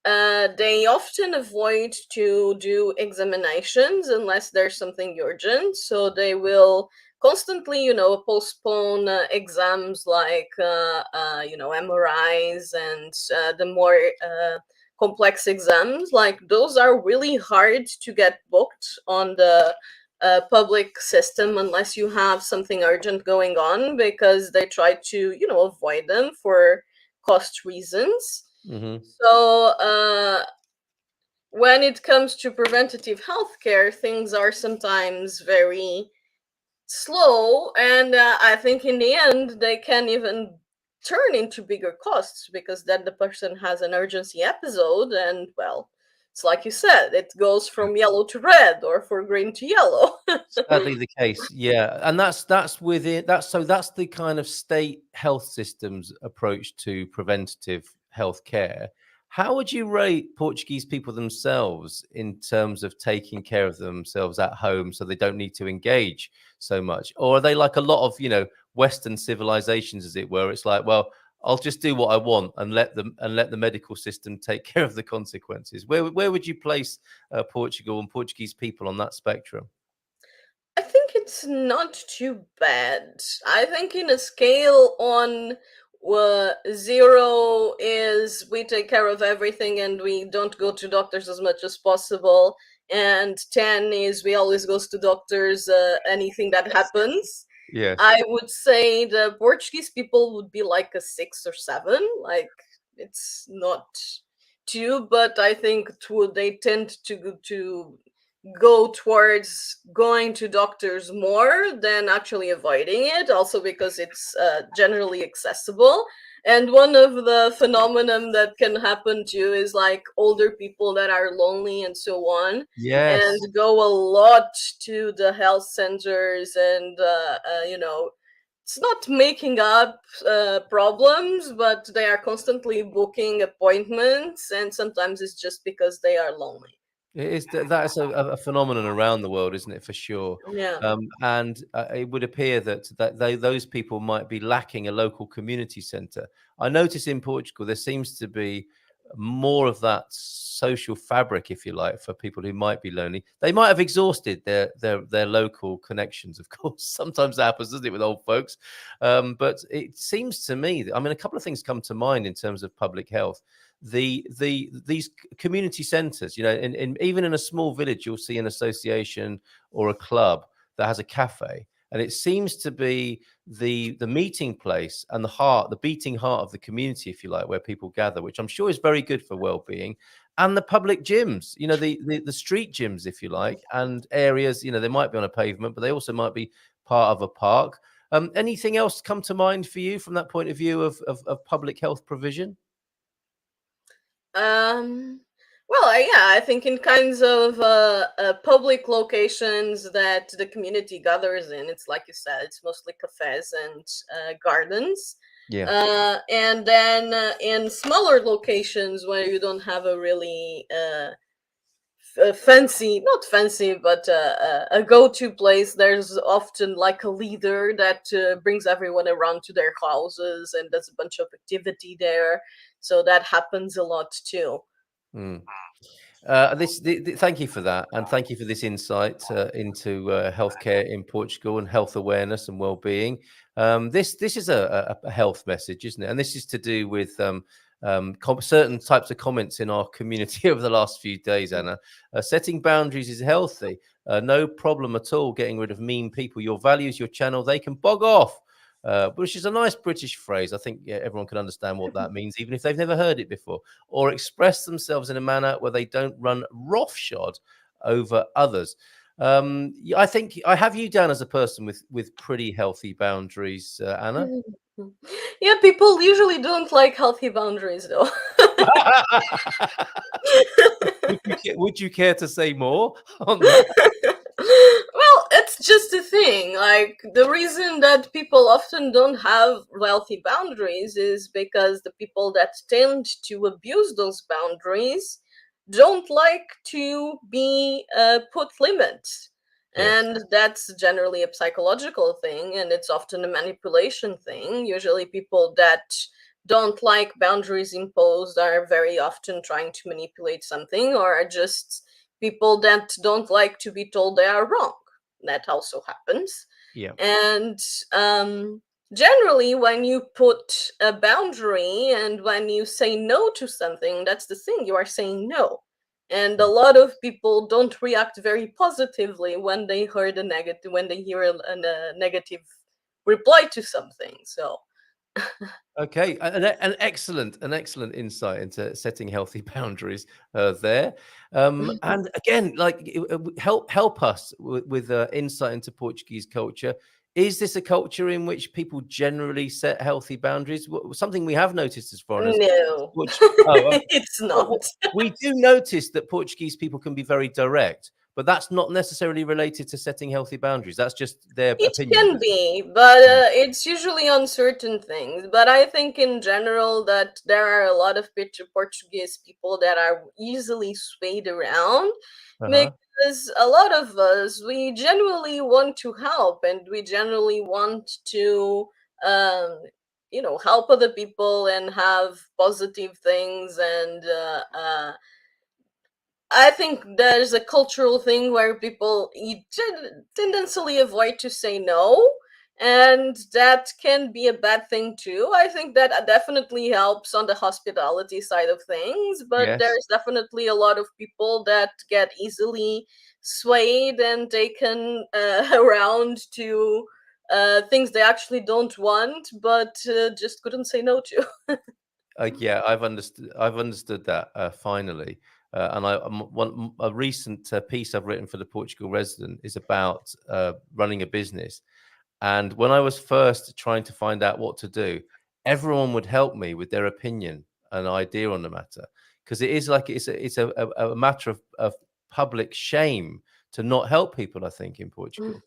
They often avoid to do examinations unless there's something urgent, so they will constantly, postpone exams like, MRIs and the more complex exams. Like those are really hard to get booked on the public system unless you have something urgent going on, because they try to, avoid them for cost reasons. Hmm. So when it comes to preventative healthcare, things are sometimes very slow, and I think in the end they can even turn into bigger costs, because then the person has an urgency episode, and well, it's like you said, it goes from yellow to red or for green to yellow. Sadly the case, yeah. And that's within that's the kind of state health system's approach to preventative health care. How would you rate Portuguese people themselves in terms of taking care of themselves at home so they don't need to engage so much? Or are they like a lot of, Western civilizations, as it were? It's like, well, I'll just do what I want and let the medical system take care of the consequences. Where would you place Portugal and Portuguese people on that spectrum? I think it's not too bad. I think in a scale on 0 is we take care of everything and we don't go to doctors as much as possible, and 10 is we always goes to doctors anything that happens. Yes. I would say the Portuguese people would be like a 6 or 7. Like, it's not too, but I think they tend to go towards going to doctors more than actually avoiding it, also because it's generally accessible. And one of the phenomenon that can happen too is like older people that are lonely and so on, Yes. and go a lot to the health centers, and it's not making up problems, but they are constantly booking appointments, and sometimes it's just because they are lonely. It is that's a phenomenon around the world, isn't it? For sure. Yeah. And it would appear that those people might be lacking a local community centre. I notice in Portugal there seems to be more of that social fabric, if you like, for people who might be lonely. They might have exhausted their local connections, of course. Sometimes that happens, doesn't it, with old folks? But it seems to me that, I mean, a couple of things come to mind in terms of public health. These community centers, in even in a small village, you'll see an association or a club that has a cafe, and it seems to be the meeting place and the beating heart of the community, if you like, where people gather, which I'm sure is very good for well-being. And the public gyms, the street gyms, if you like, and areas, they might be on a pavement, but they also might be part of a park. Anything else come to mind for you from that point of view of public health provision? Yeah, I think in kinds of public locations that the community gathers in, it's like you said, it's mostly cafes and gardens. Yeah. And then in smaller locations where you don't have a really fancy, not fancy, but a go-to place, there's often like a leader that brings everyone around to their houses and does a bunch of activity there. So that happens a lot too. Mm. Thank you for that, and thank you for this insight into healthcare in Portugal and health awareness and well-being. This is a health message, isn't it? And this is to do with certain types of comments in our community over the last few days, Anna. Setting boundaries is healthy. No problem at all getting rid of mean people. Your values, your channel, they can bog off. Which is a nice British phrase. I think everyone can understand what that means, even if they've never heard it before, or express themselves in a manner where they don't run roughshod over others. I think I have you down as a person with pretty healthy boundaries, Anna. Yeah, people usually don't like healthy boundaries, though. Would you care to say more on that? Well, it's just a thing. Like, the reason that people often don't have healthy boundaries is because the people that tend to abuse those boundaries don't like to be put limits. Yes. And that's generally a psychological thing, and it's often a manipulation thing. Usually, people that don't like boundaries imposed are very often trying to manipulate something, or are just people that don't like to be told they are wrong. That also happens. Yeah. And generally, when you put a boundary and when you say no to something, that's the thing, you are saying no. And a lot of people don't react very positively when they hear a negative reply to something. So Okay, an excellent insight into setting healthy boundaries there. And again, like help us with insight into Portuguese culture. Is this a culture in which people generally set healthy boundaries? Something we have noticed as foreigners. No, Okay. it's Well, not. we do notice that Portuguese people can be very direct, but that's not necessarily related to setting healthy boundaries. That's just their It opinion. can be, but it's usually on certain things. But I think in general that there are a lot of Portuguese people that are easily swayed around, because a lot of us, we genuinely want to help, and we generally want to, help other people and have positive things. And I think there's a cultural thing where people tendency avoid to say no, and that can be a bad thing too. I think that definitely helps on the hospitality side of things, but Yes. there's definitely a lot of people that get easily swayed and taken around to things they actually don't want, but just couldn't say no to. Yeah, I've understood that finally. And a recent piece I've written for the Portugal Resident is about running a business. And when I was first trying to find out what to do, everyone would help me with their opinion and idea on the matter, because it is like it's a matter of public shame to not help people, I think, in Portugal,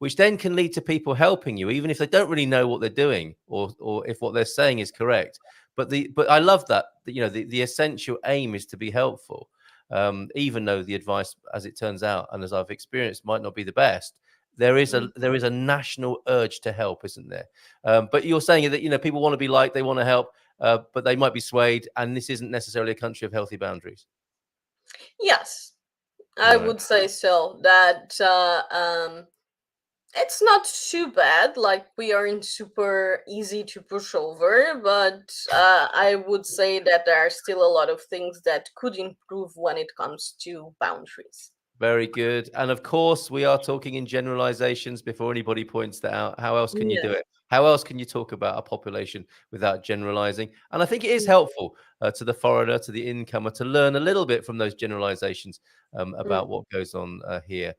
which then can lead to people helping you, even if they don't really know what they're doing or if what they're saying is correct. But I love that, the essential aim is to be helpful, even though the advice, as it turns out, and as I've experienced, might not be the best. There is a national urge to help, isn't there? But you're saying that people want to be liked, they want to help, but they might be swayed, and this isn't necessarily a country of healthy boundaries. Yes, I Right. would say so. That it's not too bad. Like, we aren't super easy to push over, but I would say that there are still a lot of things that could improve when it comes to boundaries. Very good. And of course, we are talking in generalizations before anybody points that out. How else can you do Yeah. it? How else can you talk about a population without generalizing? And I think it is helpful to the foreigner, to the incomer, to learn a little bit from those generalizations about what goes on here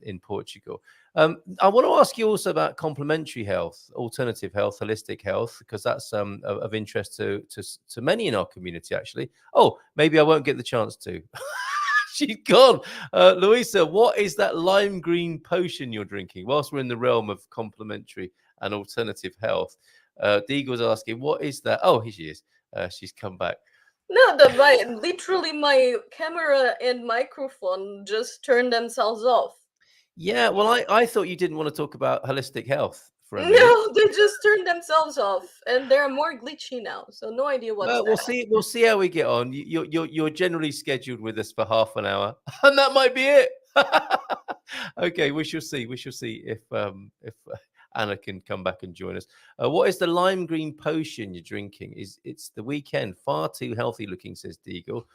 in Portugal. I want to ask you also about complementary health, alternative health, holistic health, because that's of interest to many in our community, actually. Oh, maybe I won't get the chance to. She's gone. Louisa, what is that lime green potion you're drinking? Whilst we're in the realm of complementary and alternative health, Deagle's asking, what is that? Oh, here she is. She's come back. No, literally my camera and microphone just turned themselves off. Yeah, well, I thought you didn't want to talk about holistic health for a minute. No, they just turned themselves off, and they're more glitchy now. So no idea what's Well, that. we'll see how we get on. You're generally scheduled with us for half an hour, and that might be it. Okay, we shall see. We shall see if Anna can come back and join us. What is the lime green potion you're drinking? It's the weekend? Far too healthy looking, says Deagle.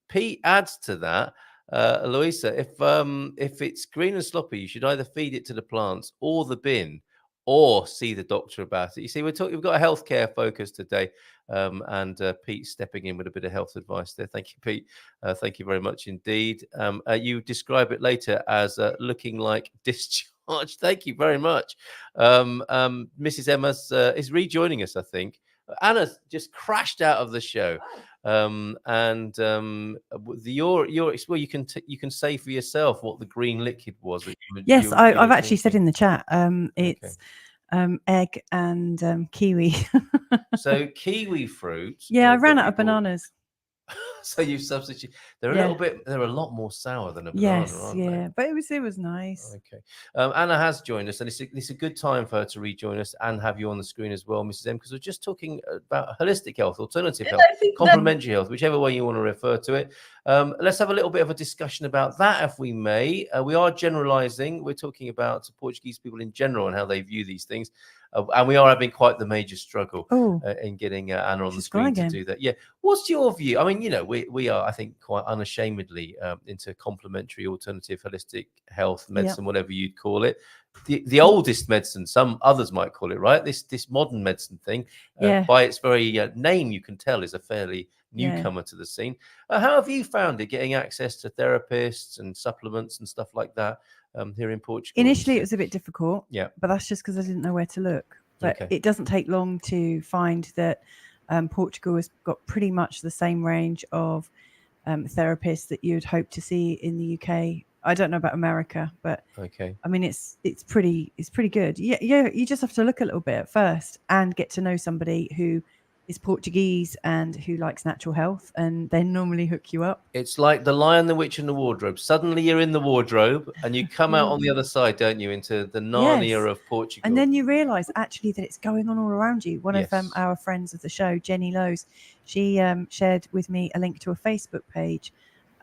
Pete adds to that. Louisa, if it's green and sloppy, you should either feed it to the plants or the bin, or see the doctor about it. You see, we've got a healthcare focus today, and Pete stepping in with a bit of health advice there. Thank you, Pete. Thank you very much indeed. You describe it later as looking like discharge. Thank you very much. Mrs. Emma is rejoining us, I think. Anna just crashed out of the show. Well, you can say for yourself what the green liquid was. Yes, I've actually said in the chat. It's egg and kiwi. So kiwi fruit. Yeah, I ran out of bananas. So you substitute. They're a lot more sour than a banana, aren't they? But it was nice. Okay. Anna has joined us, and it's a good time for her to rejoin us and have you on the screen as well, Mrs. M, because we're just talking about holistic health, alternative health, complementary health, whichever way you want to refer to it. Let's have a little bit of a discussion about that, if we may. We are generalizing. We're talking about Portuguese people in general and how they view these things. And we are having quite the major struggle in getting Anna on the screen to do that. Yeah. What's your view? I mean, we are, I think, quite unashamedly into complementary, alternative, holistic health, medicine, whatever you'd call it. The oldest medicine, some others might call it, right? This modern medicine thing, by its very name, you can tell is a fairly newcomer to the scene. How have you found it, getting access to therapists and supplements and stuff like that here in Portugal? Initially, it was a bit difficult. Yeah. But that's just because I didn't know where to look. But Okay. it doesn't take long to find that Portugal has got pretty much the same range of therapists that you'd hope to see in the UK. I don't know about America, but Okay. I mean, it's pretty good. Yeah, you just have to look a little bit at first and get to know somebody who is Portuguese and who likes natural health, and they normally hook you up. It's like The Lion, the Witch, and the Wardrobe. Suddenly you're in the wardrobe and you come out on the other side, don't you, into the Narnia Yes. of Portugal. And then you realise actually that it's going on all around you. One Yes. of our friends of the show, Jenny Lowe's, she shared with me a link to a Facebook page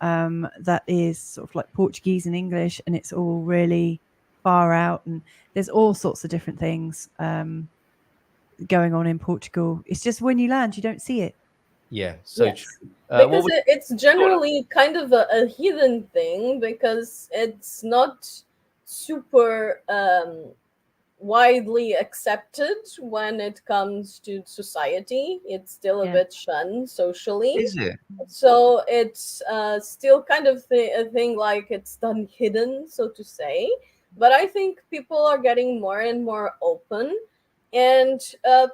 that is sort of like Portuguese and English, and it's all really far out, and there's all sorts of different things going on in Portugal. It's just when you land, you don't see it. Yeah, so Yes. true. Because it's generally kind of a hidden thing, because it's not super widely accepted when it comes to society. It's still a Yeah. bit shunned socially. Is it? So it's still kind of a thing, like it's done hidden, so to say. But I think people are getting more and more open. And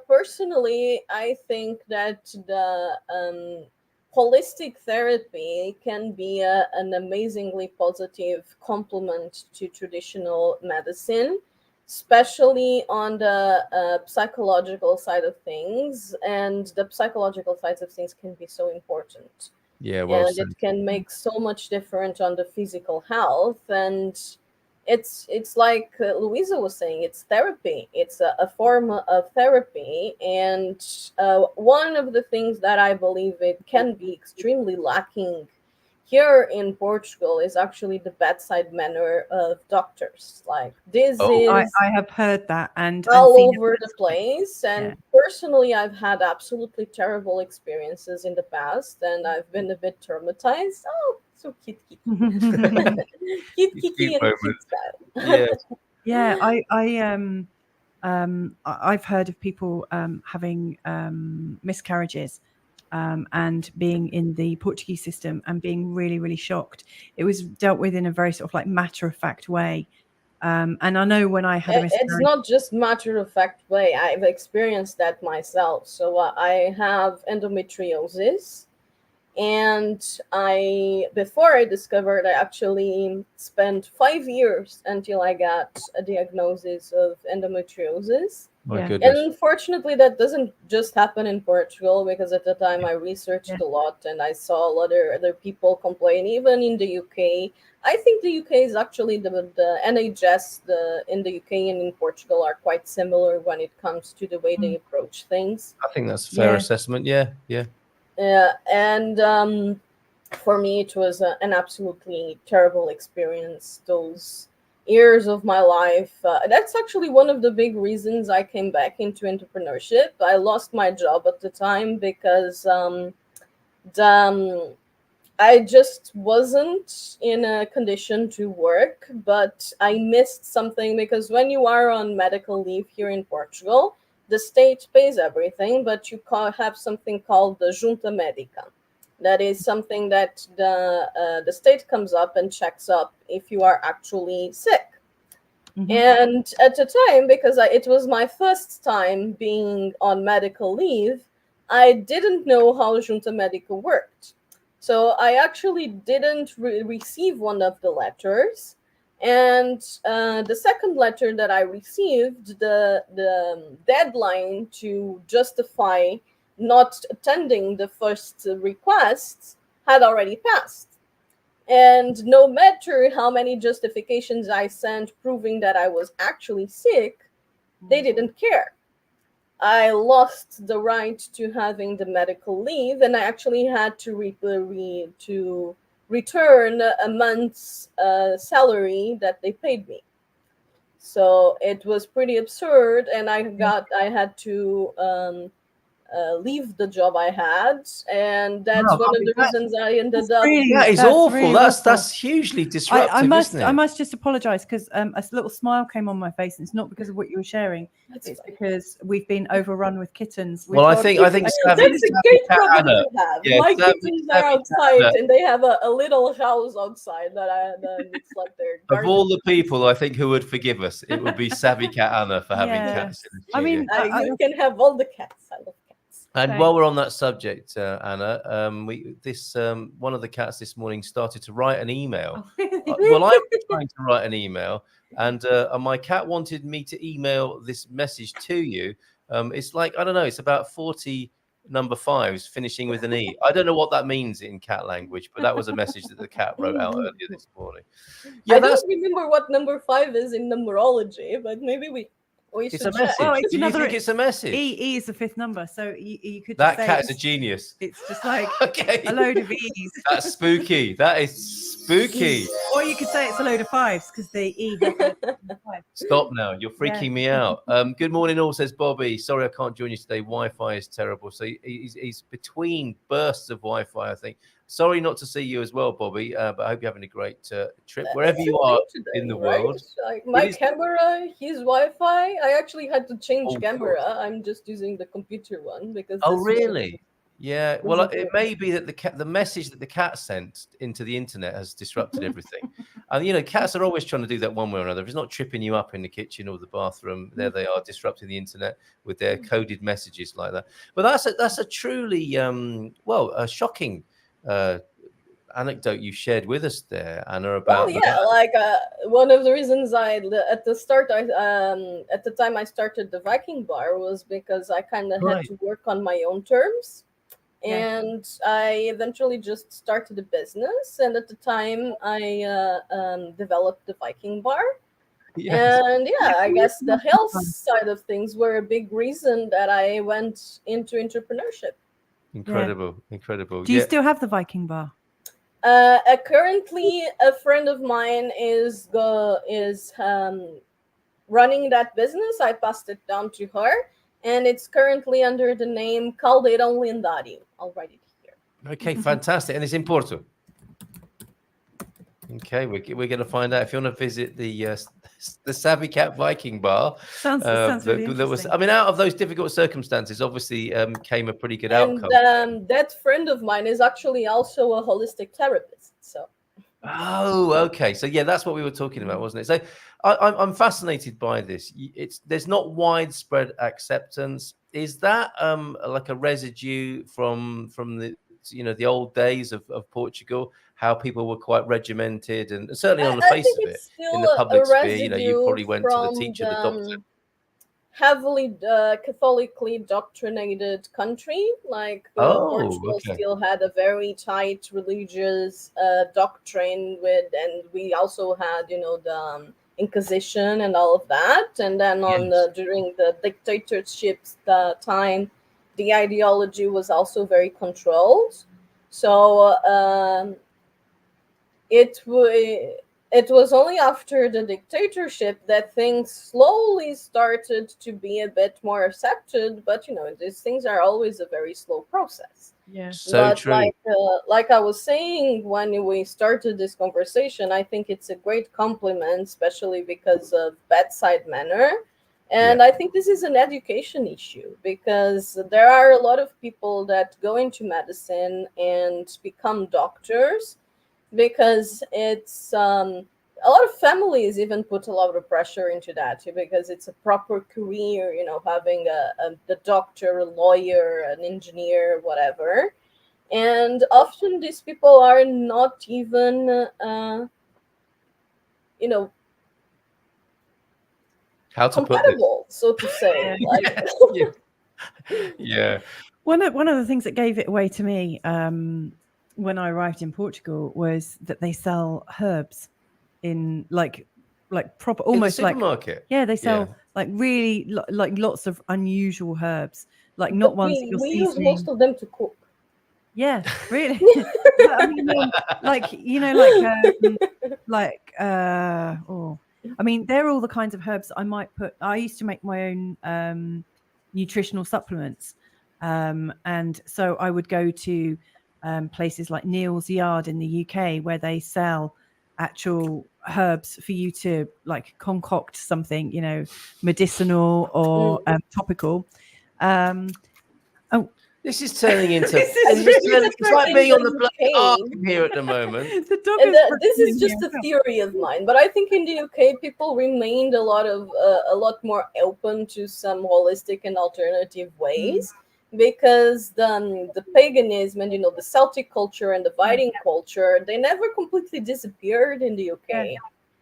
personally, I think that the holistic therapy can be an amazingly positive complement to traditional medicine, especially on the psychological side of things. And the psychological sides of things can be so important. Yeah, well And said. it can make so much difference on the physical health. And it's like Louisa was saying, it's therapy. It's a form of therapy. And one of the things that I believe it can be extremely lacking here in Portugal is actually the bedside manner of doctors. Like this is I have heard that and all seen it over the place. And Yeah. personally, I've had absolutely terrible experiences in the past, and I've been a bit traumatized. Oh, so cute, cute, cute, Kiki, and cute style. Yeah. Yeah, I've heard of people having miscarriages and being in the Portuguese system and being really, really shocked. It was dealt with in a very sort of like matter-of-fact way. And I know when I had a miscarriage, It's not just matter-of-fact way. I've experienced that myself. So I have endometriosis. And before I discovered, I actually spent 5 years until I got a diagnosis of endometriosis. My Yeah. goodness. And unfortunately, that doesn't just happen in Portugal, because at the time I researched Yeah. a lot and I saw a lot of other people complain, even in the UK. I think the UK is actually the NHS in the UK and in Portugal are quite similar when it comes to the way they approach things. I think that's a fair Yeah. assessment. Yeah, yeah. And for me, it was an absolutely terrible experience. Those years of my life. That's actually one of the big reasons I came back into entrepreneurship. I lost my job at the time because I just wasn't in a condition to work, but I missed something, because when you are on medical leave here in Portugal, the state pays everything, but you have something called the junta médica. That is something that the state comes up and checks up if you are actually sick. Mhm. And at the time, because it was my first time being on medical leave, I didn't know how junta médica worked. So I actually didn't receive one of the letters. And the second letter that I received, the deadline to justify not attending the first request had already passed. And no matter how many justifications I sent proving that I was actually sick, they didn't care. I lost the right to having the medical leave, and I actually had to return a month's salary that they paid me. So it was pretty absurd, and I had to leave the job I had, and that's Wow, one I of mean, the reasons I ended up. that is That's awful. really That's awful. that's hugely disruptive, I must isn't it? I must just apologise because a little smile came on my face, and it's not because of what you were sharing. That's It's fine. because we've been overrun with kittens. Well, I think Savvy, That's a Savvy great Cat problem Ana, to have. yeah, My Savvy kittens Cat are outside, Ana. and they have a little house outside that it's like their Of garden. all the people, I think who would forgive us, it would be Savvy Cat Ana for having Yeah. cats in the I studio. mean, You can have all the cats. I love cats. And Thanks. while we're on that subject, Anna, one of the cats this morning started to write an email. Well, I was trying to write an email, and my cat wanted me to email this message to you. It's like, I don't know, it's about 40 number 5s finishing with an E. I don't know what that means in cat language, but that was a message that the cat wrote out earlier this morning. Yeah, I don't remember what number 5 is in numerology, but maybe we it's should a message. Well, it's Do you another- think it's a message? E is the 5th number, so you could just That say cat is a it's- genius. It's just like Okay. a load of E's. That's spooky. That is spooky. Or you could say it's a load of 5s because the E has a 5. Stop now. You're freaking me out. Good morning, all, says Bobby. Sorry, I can't join you today. Wi-Fi is terrible. So he's between bursts of Wi-Fi, I think. Sorry not to see you as well, Bobby, but I hope you're having a great trip wherever you are in the world. Like my camera, his Wi-Fi. I actually had to change Oh, camera. I'm just using the computer one because. Oh, this one- really? Yeah. Well, Doesn't it work. may be that the message that the cat sent into the internet has disrupted everything. And you know, cats are always trying to do that one way or another. If it's not tripping you up in the kitchen or the bathroom, there they are disrupting the internet with their coded messages like that. But that's a truly a shocking anecdote you shared with us there, Anna, about like one of the reasons at the time I started the Viking bar was because I kind of had to work on my own terms. And I eventually just started a business, and at the time I developed the Viking bar. Yes. And I guess the health side of things were a big reason that I went into entrepreneurship. Incredible. Do you still have the Viking bar? Currently, a friend of mine is running that business. I passed it down to her, and it's currently under the name Caldeirão Lendário. I'll write it here. Okay, fantastic. And it's in Porto. Okay, we're going to find out if you want to visit the Savvy Cat Viking Bar. Sounds really interesting. I mean, out of those difficult circumstances, obviously came a pretty good outcome. And that friend of mine is actually also a holistic therapist. So. Oh, okay. So yeah, that's what we were talking about, wasn't it? So I'm fascinated by this. There's not widespread acceptance. Is that like a residue from the old days of Portugal, how people were quite regimented, and certainly on the face of it in the public sphere, you probably went to the teacher, the doctor. Heavily Catholically doctrinated country, like Portugal still had a very tight religious doctrine and we also had the Inquisition and all of that, and then during the dictatorships time, the ideology was also very controlled. So it was only after the dictatorship that things slowly started to be a bit more accepted. But these things are always a very slow process. Yeah, so true. Like I was saying when we started this conversation, I think it's a great compliment, especially because of bedside manner. And I think this is an education issue because there are a lot of people that go into medicine and become doctors because it's a lot of families even put a lot of pressure into that because it's a proper career, having a doctor, a lawyer, an engineer, whatever. And often these people are not even, how to compatible, so to say. Yeah. One of the things that gave it away to me when I arrived in Portugal was that they sell herbs in like proper, almost in the supermarket. They sell like really like lots of unusual herbs, like not ones that you're we seasoning. use most of them to cook. Yeah, really. I mean, they're all the kinds of herbs I might put. I used to make my own nutritional supplements, And so I would go to places like Neal's Yard in the UK, where they sell actual herbs for you to like concoct something, you know, medicinal or topical. This is turning into This is it's like being on the bloody ark UK. here at the moment. the dog And is this is pretending just a here. theory of mine, but I think in the UK people remained a lot more open to some holistic and alternative ways, because the paganism and the Celtic culture and the Viking culture, they never completely disappeared in the UK,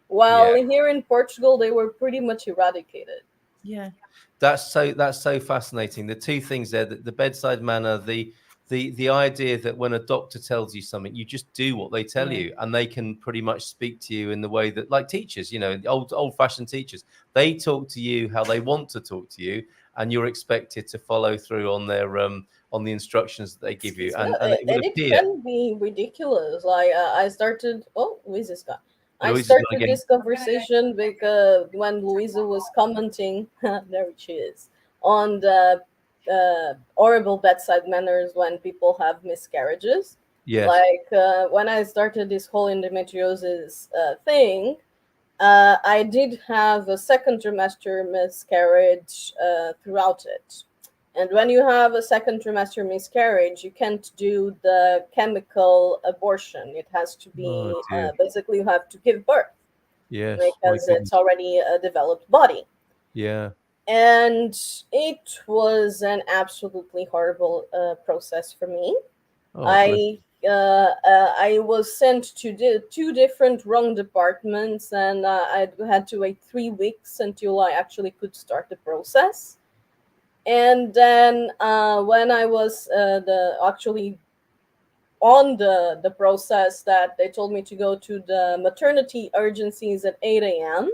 while Yeah. here in Portugal they were pretty much eradicated. Yeah. That's so fascinating. The two things there, the bedside manner, the idea that when a doctor tells you something, you just do what they tell Yeah. you, and they can pretty much speak to you in the way that, like teachers, you know, old fashioned teachers, they talk to you how they want to talk to you, and you're expected to follow through on their on the instructions that they give you. Yeah, And it would and it appear, can be ridiculous. Like I started. Oh, Louisa's gone. I Louise has gone started again. this conversation because when Louisa was commenting, there she is, on the horrible bedside manners when people have miscarriages. Yes. Like when I started this whole endometriosis thing, I did have a second trimester miscarriage throughout it. And when you have a second trimester miscarriage, you can't do the chemical abortion. It has to be Oh, dear. basically you have to give birth Yes. My because goodness. it's already a developed body. Yeah. And it was an absolutely horrible process for me. Oh, bless. I was sent to two different wrong departments, and I had to wait 3 weeks until I actually could start the process. And then when I was actually on the process, that they told me to go to the maternity urgencies at 8 a.m.,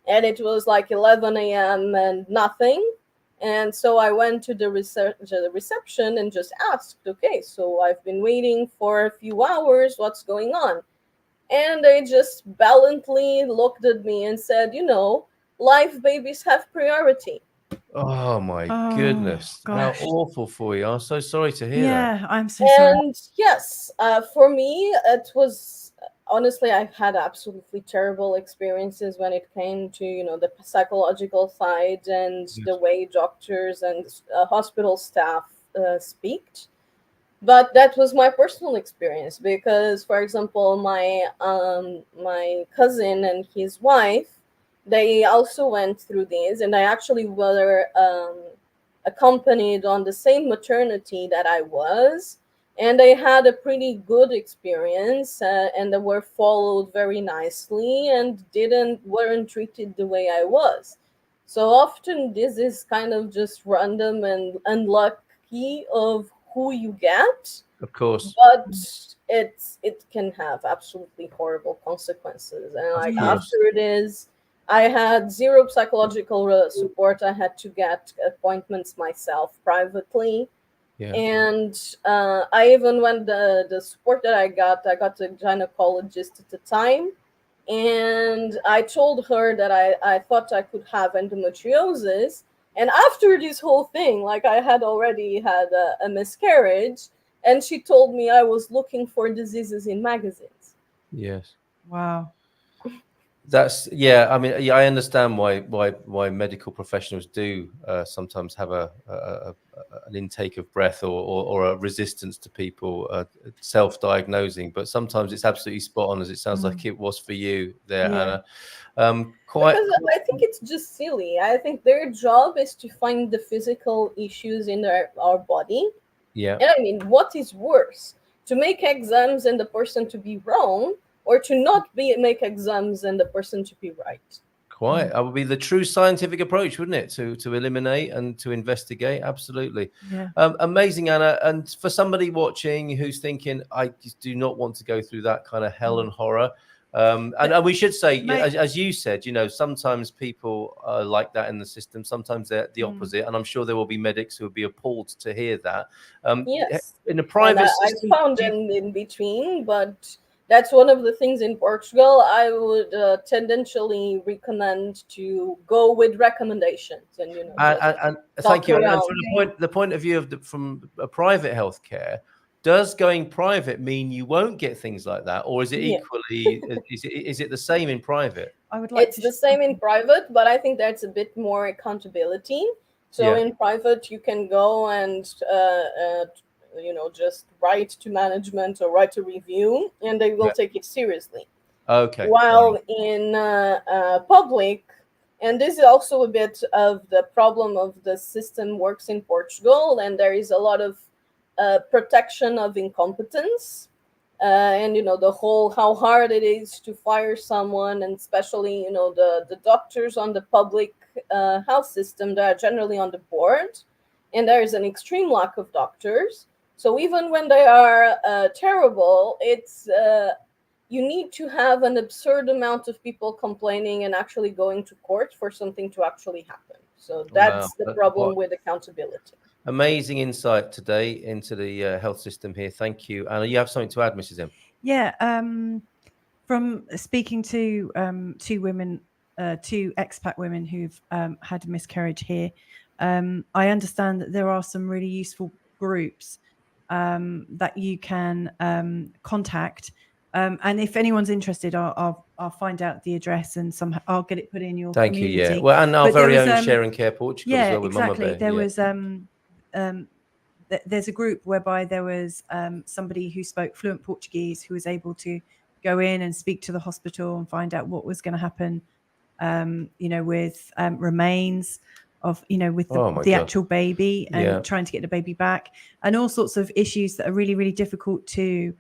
and it was like 11 a.m. and nothing. And so I went to the reception and just asked, okay, so I've been waiting for a few hours, what's going on? And they just valiantly looked at me and said, live babies have priority. Oh my Oh, goodness. gosh. How awful for you. I'm so sorry to hear that. Yeah, I'm so sorry. And yes, for me, it was honestly, I've had absolutely terrible experiences when it came to the psychological side and Yes. the way doctors and hospital staff speak. But that was my personal experience because, for example, my cousin and his wife, they also went through this, and I actually were accompanied on the same maternity that I was, and they had a pretty good experience, and they were followed very nicely and weren't treated the way I was. So often this is kind of just random and unlucky of who you get, Of course. but it can have absolutely horrible consequences. And like course. after this, I had zero psychological support. I had to get appointments myself privately. Yeah. And I even when the support that I got a gynecologist at the time, and I told her that I thought I could have endometriosis. And after this whole thing, like I had already had a miscarriage, and she told me I was looking for diseases in magazines. Yes. Wow. That's I mean, yeah, I understand why medical professionals do sometimes have an intake of breath or a resistance to people self-diagnosing, but sometimes it's absolutely spot on, as it sounds like it was for you there, Yeah. Anna. Because I think it's just silly. I think their job is to find the physical issues in our body. Yeah. And I mean, what is worse? To make exams and the person to be wrong, or to not make exams and the person to be right? Quite. That would be the true scientific approach, wouldn't it? To eliminate and to investigate. Absolutely. Yeah. Amazing, Anna. And for somebody watching who's thinking, I just do not want to go through that kind of hell and horror. And we should say, as you said, sometimes people are like that in the system. Sometimes they're the opposite. And I'm sure there will be medics who will be appalled to hear that. Yes. In a private I system, found them in between, but that's one of the things in Portugal I would tendentially recommend to go with recommendations and just And talk thank you. And around. from the point of view of from a private healthcare, does going private mean you won't get things like that, or is it Yeah. equally? Is it the same in private? I would like It's to. the same in private, but I think there's a bit more accountability. So Yeah. in private, you can go and just write to management or write a review, and they will Yeah. take it seriously. Okay. While in public, and this is also a bit of the problem of the system works in Portugal, and there is a lot of protection of incompetence. And the whole how hard it is to fire someone, and especially the doctors on the public health system that are generally on the board, and there is an extreme lack of doctors. So even when they are terrible, it's you need to have an absurd amount of people complaining and actually going to court for something to actually happen. So that's Wow. the What problem with accountability. amazing insight today into the health system here. Thank you. Anna, you have something to add, Mrs. M? Yeah. From speaking to two women, two expat women who've had a miscarriage here, I understand that there are some really useful groups that you can contact. And if anyone's interested, I'll find out the address and I'll get it put in your Thank you. community. Yeah. Well, and our But there very was, own Sharing Care Portugal as yeah, well with Mama exactly. Bear. There Yeah. was there's a group whereby there was somebody who spoke fluent Portuguese who was able to go in and speak to the hospital and find out what was going to happen, with remains of, with Oh my the God. actual baby and Yeah. trying to get the baby back, and all sorts of issues that are really, really difficult to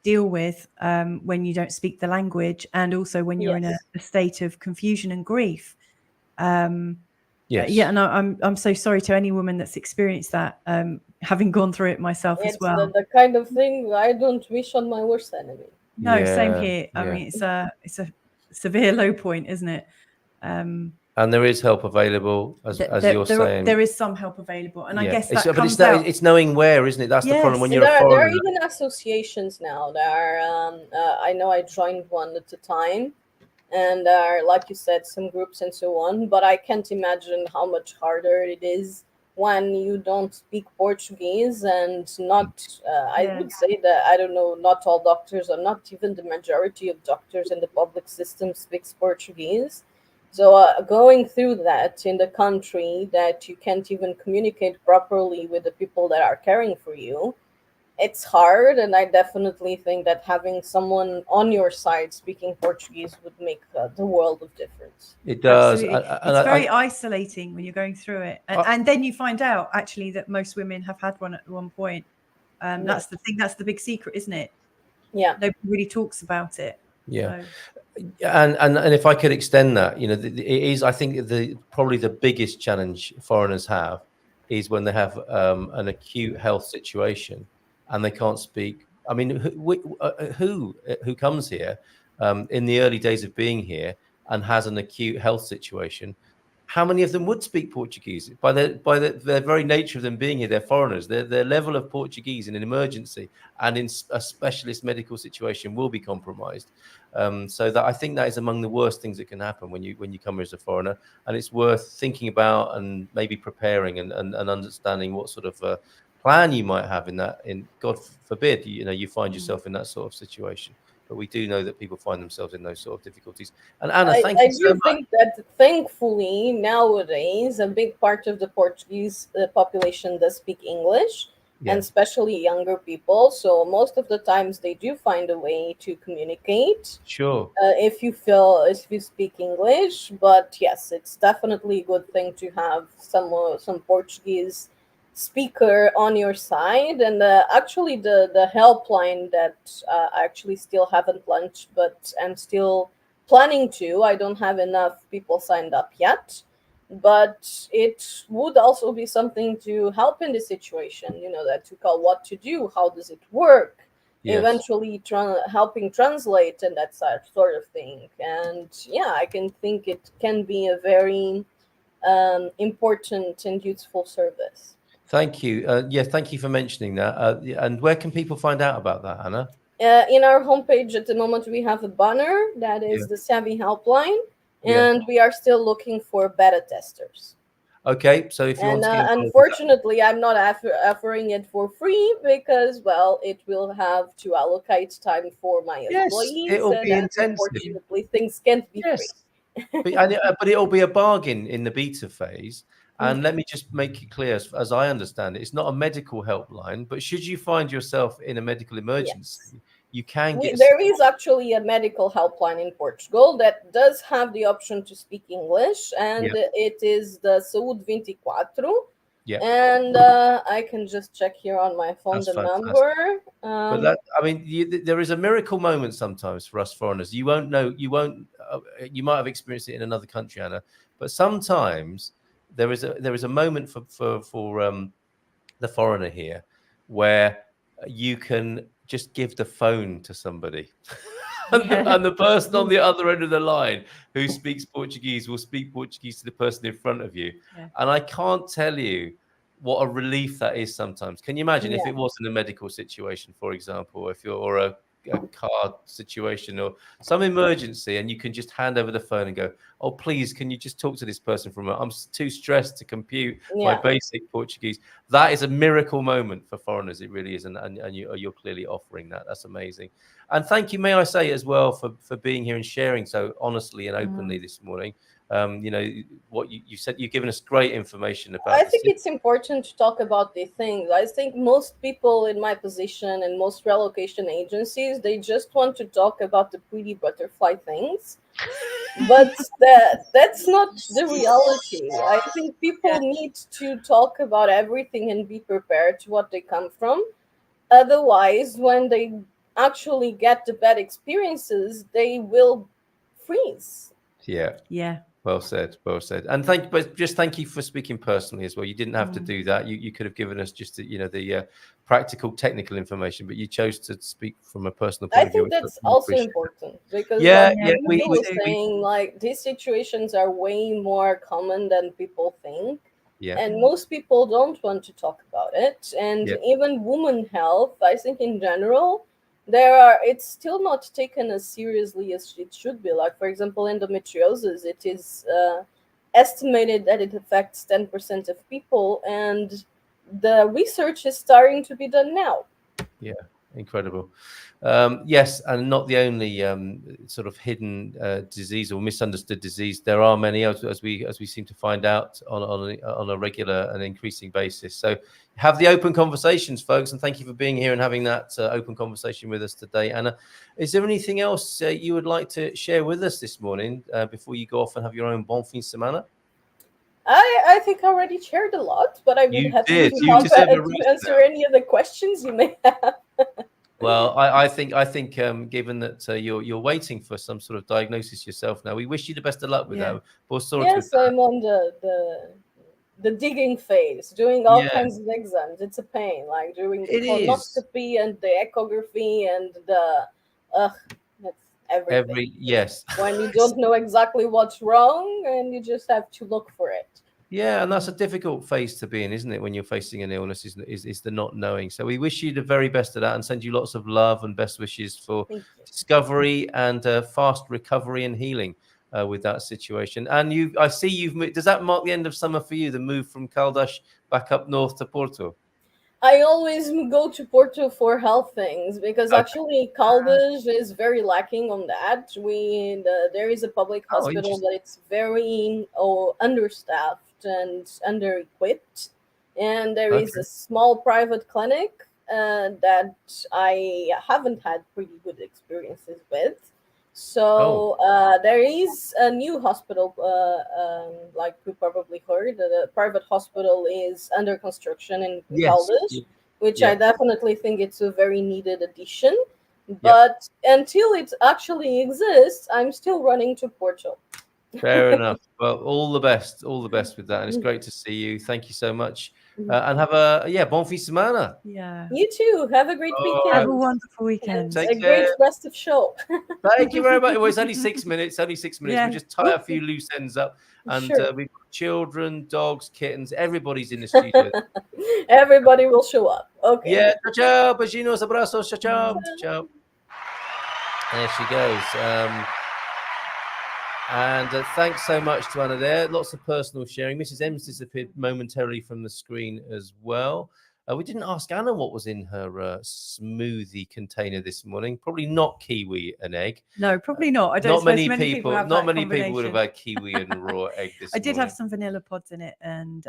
deal with when you don't speak the language, and also when you're in Yes. a state of confusion and grief. Yes. Yeah, and I'm so sorry to any woman that's experienced that, having gone through it myself as It's well. the kind of thing I don't wish on my worst enemy. No, same Yeah, here. I yeah. mean, it's a severe low point, isn't it? And there is help available, as you're saying. There is some help available, and I guess It's, that but comes out. it's knowing where, isn't it? That's the problem when Yes. you're a There are foreigner. even associations now. There are, I know I joined one at a time, and there are, like you said, some groups and so on. But I can't imagine how much harder it is when you don't speak Portuguese, and not. I Yeah. would say that I don't know. Not all doctors, or not even the majority of doctors in the public system, speaks Portuguese. So going through that in the country that you can't even communicate properly with the people that are caring for you, it's hard. And I definitely think that having someone on your side speaking Portuguese would make the world of difference. It does. Absolutely. It's very isolating when you're going through it, and then you find out actually that most women have had one at one point. That's the thing. That's the big secret, isn't it? Yeah. Nobody really talks about it. Yeah. So. And if I could extend that, it is, I think probably the biggest challenge foreigners have is when they have an acute health situation and they can't speak. I mean, who comes here in the early days of being here and has an acute health situation? How many of them would speak Portuguese? By their very nature of them being here, they're foreigners. Their level of Portuguese in an emergency and in a specialist medical situation will be compromised. So that I think that is among the worst things that can happen when you come here as a foreigner, and it's worth thinking about and maybe preparing and understanding what sort of plan you might have in that. In God forbid, you find yourself in that sort of situation. But we do know that people find themselves in those sort of difficulties. And Anna, thank you so much. I do think that thankfully nowadays a big part of the Portuguese population does speak English, and especially younger people. So most of the times they do find a way to communicate. Sure. If you speak English, but yes, it's definitely a good thing to have some Portuguese speaker on your side. And actually the helpline that I actually still haven't launched, but I'm still planning to. I don't have enough people signed up yet, but it would also be something to help in this situation, that to call what to do, how does it work, eventually helping translate and that sort of thing. And yeah, I can think it can be a very important and useful service. Thank you. Thank you for mentioning that. And where can people find out about that, Anna? In our homepage at the moment, we have a banner that is the Savvy helpline, and we are still looking for beta testers. Okay, so if you want And to get involved with unfortunately, I'm not offering it for free because, well, it will have to allocate time for my Yes, employees, it'll be and intensive. unfortunately, things can't be free. But it'll be a bargain in the beta phase. And let me just make it clear, as I understand it, it's not a medical helpline, but should you find yourself in a medical emergency, you can get. There is actually a medical helpline in Portugal that does have the option to speak English, and it is the Saúde 24. Yeah. And I can just check here on my phone That's the fantastic. number. But that, I mean, there is a miracle moment sometimes for us foreigners. You won't know, you might have experienced it in another country, Anna, but sometimes there is a moment for the foreigner here where you can just give the phone to somebody. And the person on the other end of the line who speaks Portuguese will speak Portuguese to the person in front of you. And I can't tell you what a relief that is sometimes. Can you imagine if it wasn't a medical situation, for example, if you're or a car situation or some emergency, and you can just hand over the phone and go, "Oh, please, can you just talk to this person for a moment? I'm too stressed to compute my basic Portuguese." That is a miracle moment for foreigners. It really is, and you're clearly offering that. That's amazing. And thank you, may I say as well, for being here and sharing so honestly and openly this morning. You know what you said. You've given us great information about. I think it's important to talk about these things. I think most people in my position and most relocation agencies, they just want to talk about the pretty butterfly things, but that's not the reality. I think people need to talk about everything and be prepared to what they come from. Otherwise, when they actually get the bad experiences, they will freeze. Yeah. Well said, well said. And thank you for speaking personally as well. You didn't have to do that. You could have given us just the practical, technical information, but you chose to speak from a personal point of view. I think that's also important because, we was saying, like, these situations are way more common than people think. And most people don't want to talk about it. And even women health, I think in general, it's still not taken as seriously as it should be. Like, for example, endometriosis, it is estimated that it affects 10% of people, and the research is starting to be done now. Incredible. Yes, and not the only sort of hidden disease or misunderstood disease. There are many, as we seem to find out on a regular and increasing basis. So have the open conversations, folks, and thank you for being here and having that open conversation with us today. Anna, is there anything else you would like to share with us this morning before you go off and have your own bon fin semana? I think I already shared a lot, but I've been happy to answer any of the questions you may have. Well, I think given that you're waiting for some sort of diagnosis yourself now, we wish you the best of luck with that. Yes, I'm on the digging phase, doing all kinds of exams. It's a pain, like doing the colonoscopy and the echography and the that's everything. When you don't know exactly what's wrong, and you just have to look for it. Yeah, and that's a difficult phase to be in, isn't it? When you're facing an illness, is the not knowing. So we wish you the very best of that, and send you lots of love and best wishes for discovery and fast recovery and healing with that situation. And I see you've moved. Does that mark the end of summer for you? The move from Caldas back up north to Porto? I always go to Porto for health things because actually Caldas is very lacking on that. There is a public hospital, but it's very understaffed and under-equipped, and there is a small private clinic that I haven't had pretty good experiences with. So there is a new hospital, like we probably heard, the private hospital is under construction in Caldas, which I definitely think it's a very needed addition. But until it actually exists, I'm still running to Porto. Fair enough. Well, all the best with that, and it's great to see you. Thank you so much, and have a bon fin semana. Yeah, you too. Have a great weekend. Have a wonderful weekend. A great rest of show. Thank you very much. Well, it's only 6 minutes. We just tie a few loose ends up, and we've got children, dogs, kittens. Everybody's in the studio. Everybody will show up. Okay. Yeah. Ciao, beijinhos, abrazos. Ciao. There she goes. And thanks so much to Anna there. Lots of personal sharing. Mrs. M's disappeared momentarily from the screen as well. We didn't ask Anna what was in her smoothie container this morning. Probably not kiwi and egg. No, probably not. I don't Not suppose many many people. have Not that many people would have combination. had kiwi and raw egg this I morning. did have some vanilla pods in it and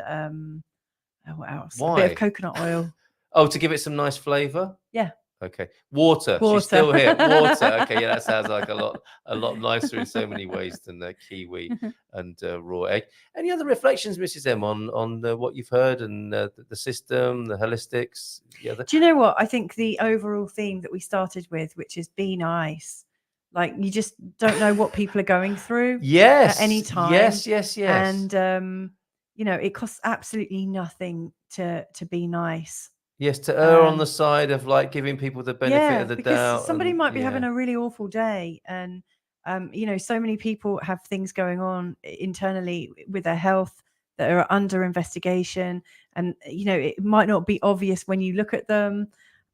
what else? Why? A bit of coconut oil. Oh, to give it some nice flavour? Yeah. Okay. Water. Water. She's still here. Water. Okay, yeah, that sounds like a lot nicer in so many ways than the kiwi and raw egg. Any other reflections, Mrs. M, on what you've heard and the system, the holistics? Do you know what? I think the overall theme that we started with, which is be nice. Like you just don't know what people are going through Yes. at any time. Yes. And you know, it costs absolutely nothing to be nice. Yes, to err on the side of like giving people the benefit of the because doubt. somebody and, might be having a really awful day, and you know, so many people have things going on internally with their health that are under investigation, and you know, it might not be obvious when you look at them,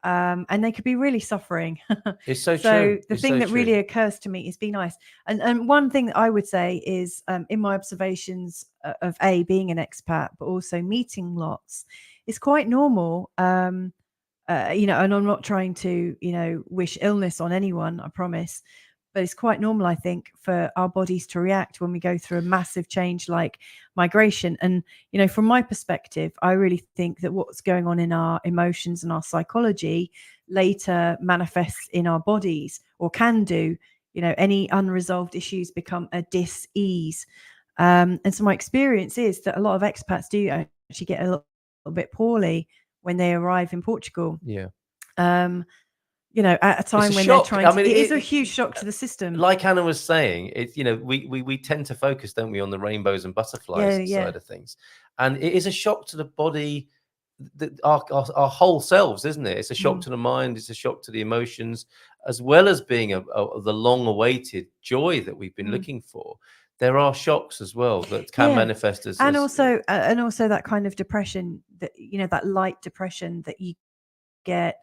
and they could be really suffering. It's so So true. the It's thing so that true. really occurs to me is be nice. And one thing that I would say is in my observations of being an expat, but also meeting lots, it's quite normal. You know, and I'm not trying to, you know, wish illness on anyone, I promise. But it's quite normal, I think, for our bodies to react when we go through a massive change like migration. And, you know, from my perspective, I really think that what's going on in our emotions and our psychology later manifests in our bodies, or can do. You know, any unresolved issues become a dis-ease. And so my experience is that a lot of expats do actually get a little bit poorly when they arrive in Portugal. Yeah. You know, at a time when shock. they're trying to, it is a huge shock to the system. Like Anna was saying, it's, you know, we tend to focus, don't we, on the rainbows and butterflies side of things. And it is a shock to the body, our whole selves, isn't it? It's a shock to the mind, it's a shock to the emotions, as well as being the long-awaited joy that we've been looking for. There are shocks as well that can manifest as also that kind of depression, that, you know, that light depression that you get,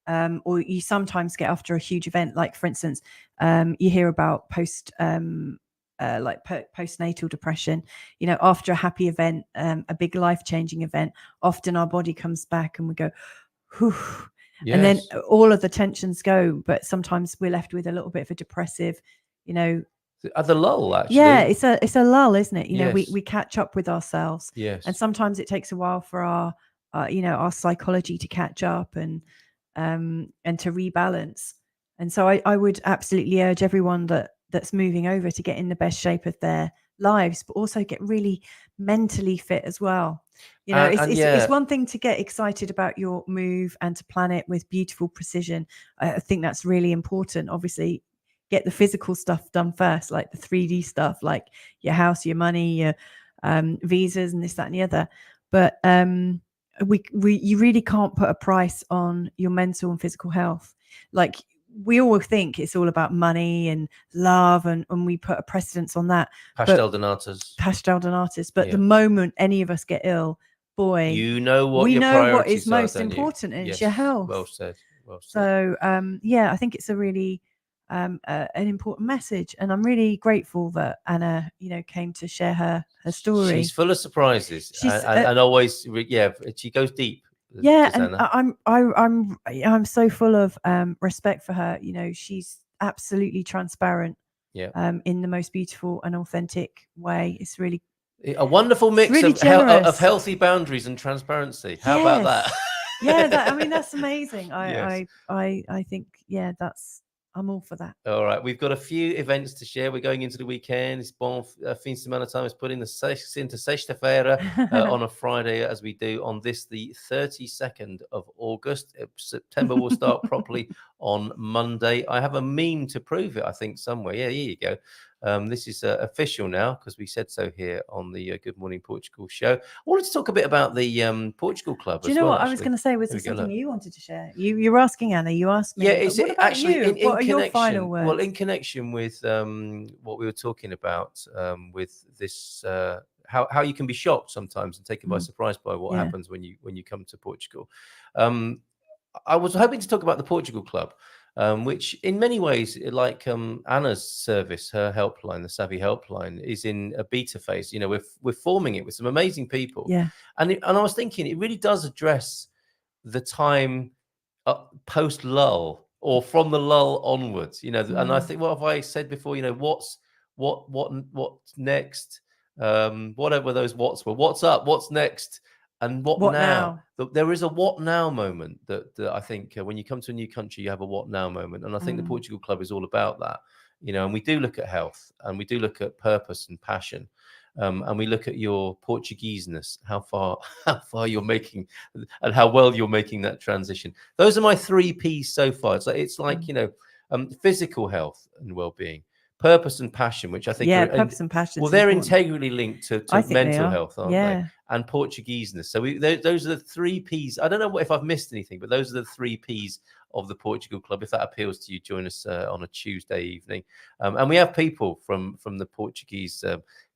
or you sometimes get after a huge event. Like, for instance, you hear about postnatal depression. You know, after a happy event, a big life-changing event, often our body comes back and we go, whew. And then all of the tensions go, but sometimes we're left with a little bit of a depressive, you know, the lull, actually. Yeah, it's a lull, isn't it? You know, we catch up with ourselves. Yes. And sometimes it takes a while for our you know, our psychology to catch up and to rebalance. And so I would absolutely urge everyone that's moving over to get in the best shape of their lives, but also get really mentally fit as well. You know, it's one thing to get excited about your move and to plan it with beautiful precision. I think that's really important. Obviously, get the physical stuff done first, like the 3D stuff, like your house, your money, your visas, and this, that, and the other. But you really can't put a price on your mental and physical health. Like, we all think it's all about money and love, and we put a precedence on that. Pastel donatas. But the moment any of us get ill, boy, you know what we your know what priorities is most important, and it's your health. Well said. So I think it's a really an important message, and I'm really grateful that Anna, you know, came to share her story. She's full of surprises. And always, she goes deep. Yeah, and I'm so full of respect for her. You know, she's absolutely transparent. Yeah. In the most beautiful and authentic way. It's really a wonderful mix really of healthy boundaries and transparency. How about that? Yeah, I mean, that's amazing. I think, I'm all for that. All right, we've got a few events to share. We're going into the weekend. It's bon fin semana time. It's putting the into sexta-feira on a Friday, as we do on the 32nd of August. September will start properly on Monday. I have a meme to prove it, I think, somewhere. Yeah, here you go. This is official now, because we said so here on the Good Morning Portugal show. I wanted to talk a bit about the Portugal Club. Do you know what I was going to say? Was there something you wanted to share? You were asking Anna. You asked me. Yeah, what about you? What are your final words? Well, in connection with what we were talking about with this, how you can be shocked sometimes and taken by surprise by what happens when you come to Portugal. I was hoping to talk about the Portugal Club. which in many ways, like Anna's service, her helpline, the Savvy helpline, is in a beta phase. You know, we're forming it with some amazing people. Yeah. And I was thinking it really does address the time post lull or from the lull onwards, you know. And I think, what have I said before? You know, what's next? Whatever those what's were, what's up, what's next, and what now? There is a what now moment that I think when you come to a new country, you have a what now moment. And I think the Portugal Club is all about that, you know. And we do look at health, and we do look at purpose and passion. And we look at your Portugueseness, how far you're making, and how well you're making that transition. Those are my 3 P's so far. It's like you know, physical health and well-being, purpose and passion, which I think purpose and passion. Well, they're integrally linked to mental health, aren't they? And Portugueseness. So those are the 3 P's. I don't know if I've missed anything, but those are the 3 P's of the Portugal Club. If that appeals to you, join us on a Tuesday evening. And we have people from the Portuguese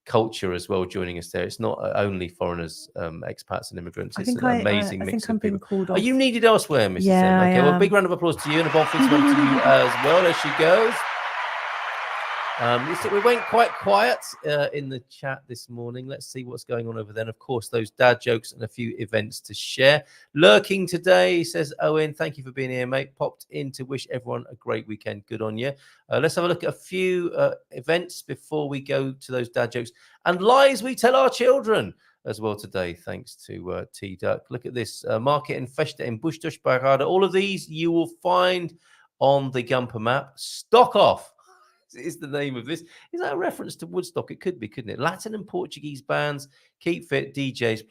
culture as well joining us there. It's not only foreigners, expats and immigrants. It's an amazing mix of people. Are you needed elsewhere, Mrs. M? Okay, well, big round of applause to you, and a bon fist to you as well. There she goes. We went quite quiet in the chat this morning. Let's see what's going on over there. And of course, those dad jokes and a few events to share. Lurking today, says Owen. Thank you for being here, mate. Popped in to wish everyone a great weekend. Good on you. Let's have a look at a few events before we go to those dad jokes and lies we tell our children as well today, thanks to T-Duck. Look at this. Market and Festa in Bustos, Barrada. All of these you will find on the Gumper map. Stock off is the name of this. Is that a reference to Woodstock? It could be, couldn't it? Latin and Portuguese bands, keep fit, DJs,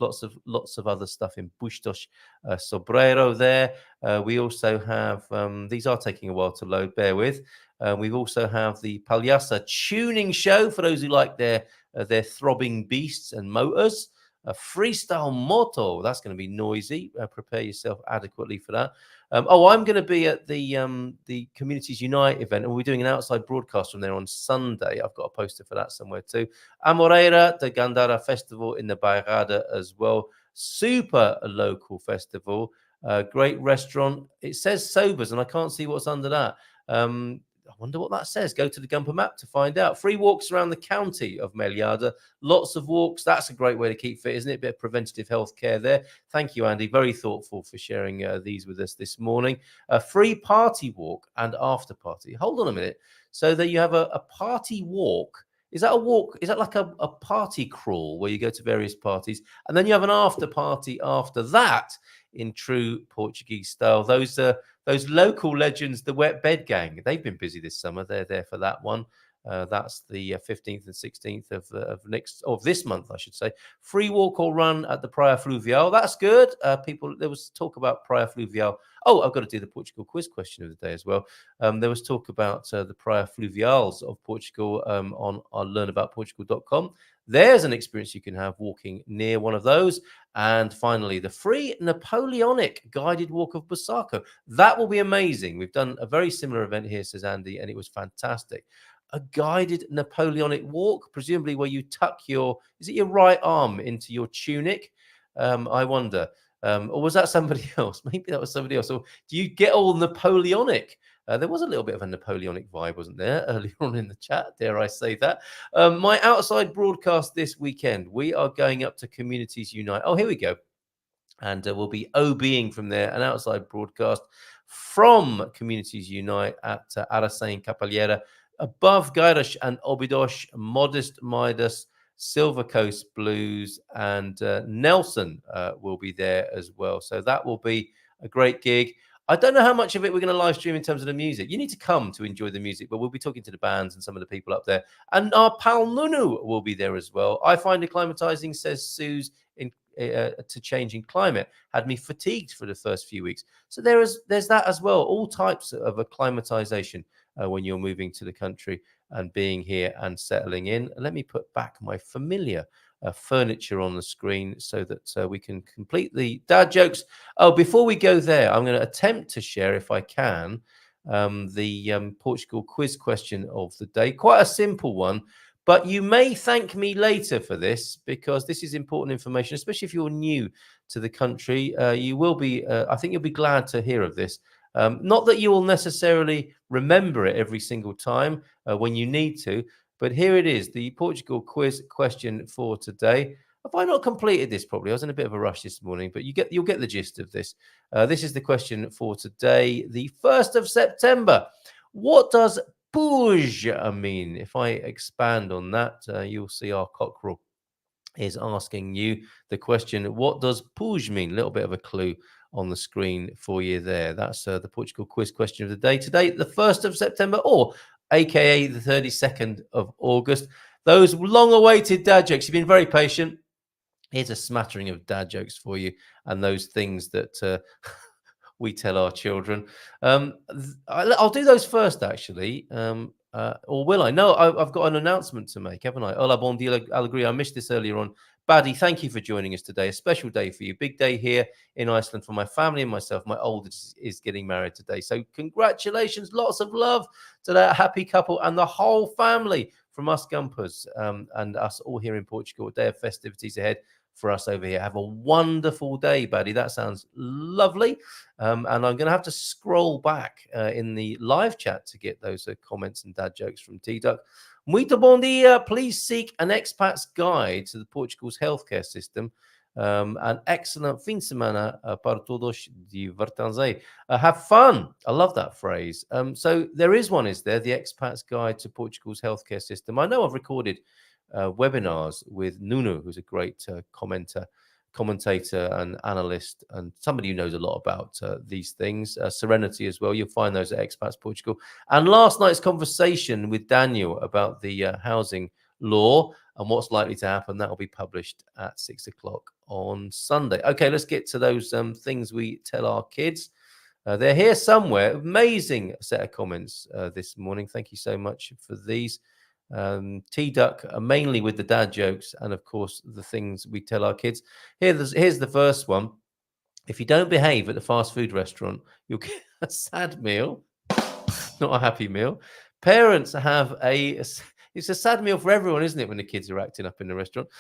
lots of other stuff in Bustos, Sobrero there. We also have, these are taking a while to load, bear with. We also have the Palhaça tuning show for those who like their throbbing beasts and motors. A freestyle moto, that's going to be noisy. Prepare yourself adequately for that. I'm going to be at the Communities Unite event, and we're doing an outside broadcast from there on Sunday. I've got a poster for that somewhere too. Amoreira de Gandara Festival in the Bairrada as well. Super local festival. Great restaurant. It says Sobers, and I can't see what's under that. I wonder what that says. Go to the Gumper map to find out. Free walks around the county of Melhada. Lots of walks. That's a great way to keep fit, isn't it? A bit of preventative health care there. Thank you, Andy. Very thoughtful for sharing these with us this morning. A free party walk and after party. Hold on a minute. So there you have a party walk. Is that a walk? Is that like a party crawl where you go to various parties and then you have an after party after that in true Portuguese style? Those local legends, the Wet Bed Gang, they've been busy this summer. They're there for that one. That's the 15th and 16th of this month, I should say. Free walk or run at the Praia Fluvial. That's good. There was talk about Praia Fluvial. Oh, I've got to do the Portugal quiz question of the day as well. There was talk about the Praia Fluvials of Portugal on learnaboutportugal.com. There's an experience you can have walking near one of those. And finally, the free Napoleonic guided walk of Busaco. That will be amazing. We've done a very similar event here, says Andy, and it was fantastic. A guided Napoleonic walk, presumably where you tuck your right arm into your tunic? I wonder. Or was that somebody else? Maybe that was somebody else. Or do you get all Napoleonic? There was a little bit of a Napoleonic vibe, wasn't there, earlier on in the chat? Dare I say that? My outside broadcast this weekend, we are going up to Communities Unite. Oh, here we go. And we'll be OBing from there, an outside broadcast from Communities Unite at Aracém Capalheira, above Gairas and Obidos, Modest Midas, Silver Coast Blues, and Nelson will be there as well. So that will be a great gig. I don't know how much of it we're going to live stream in terms of the music. You need to come to enjoy the music, but we'll be talking to the bands and some of the people up there. And our pal Nunu will be there as well. I find acclimatizing, says Suze, to changing climate had me fatigued for the first few weeks. So there's that as well. All types of acclimatization when you're moving to the country and being here and settling in. Let me put back my familiar furniture on the screen so that we can complete the dad jokes. Oh, before we go there, I'm going to attempt to share, if I can, the Portugal quiz question of the day. Quite a simple one, but you may thank me later for this because this is important information, especially if you're new to the country. You will be, I think you'll be glad to hear of this. Not that you will necessarily remember it every single time when you need to, but here it is, the Portugal quiz question for today. Have I not completed this properly? I was in a bit of a rush this morning, but you'll get the gist of this. This is the question for today, the 1st of September. What does Puja mean? If I expand on that, you'll see our cockerel is asking you the question, what does Puja mean? A little bit of a clue on the screen for you there. That's the Portugal quiz question of the day. Today, the 1st of September, or aka the 32nd of August. Those long-awaited dad jokes. You've been very patient. Here's a smattering of dad jokes for you and those things that we tell our children. I'll do those first, actually. Or will I? No, I've got an announcement to make, haven't I? Hola, bon dia, alegria. I missed this earlier on. Baddy, thank you for joining us today. A special day for you. Big day here in Iceland for my family and myself. My oldest is getting married today. So congratulations. Lots of love to that happy couple and the whole family from us Gumpers and us all here in Portugal. A day of festivities ahead for us over here. Have a wonderful day, Baddy. That sounds lovely. And I'm going to have to scroll back in the live chat to get those comments and dad jokes from T-Duck. Muito bom dia. Please seek an expat's guide to the Portugal's healthcare system. An excellent fin de semana para todos divertam-se. Have fun. I love that phrase. So there is one, is there? The expat's guide to Portugal's healthcare system. I know I've recorded webinars with Nuno, who's a great commentator and analyst and somebody who knows a lot about these things. Serenity as well. You'll find those at Expats Portugal. And last night's conversation with Daniel about the housing law and what's likely to happen, that will be published at 6 o'clock on Sunday. Okay, let's get to those things we tell our kids. They're here somewhere. Amazing set of comments this morning. Thank you so much for these. T-Duck mainly with the dad jokes and of course the things we tell our kids. Here's the first one. If you don't behave at the fast food restaurant, you'll get a sad meal, not a happy meal. Parents have it's a sad meal for everyone, isn't it, when the kids are acting up in the restaurant?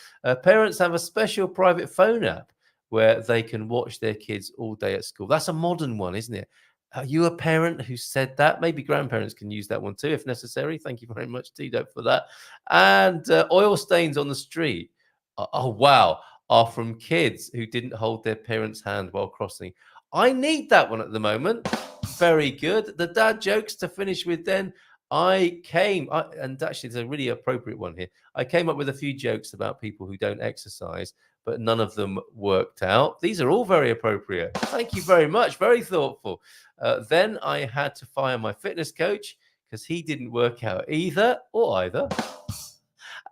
Parents have a special private phone app where they can watch their kids all day at school. That's a modern one, isn't it? Are you a parent who said that? Maybe grandparents can use that one too, if necessary. Thank you very much, T-Duck, for that. And oil stains on the street, oh, wow, are from kids who didn't hold their parents' hand while crossing. I need that one at the moment. Very good. The dad jokes to finish with then. And actually, there's a really appropriate one here. I came up with a few jokes about people who don't exercise, but none of them worked out. These are all very appropriate. Thank you very much. Very thoughtful. Then I had to fire my fitness coach because he didn't work out either.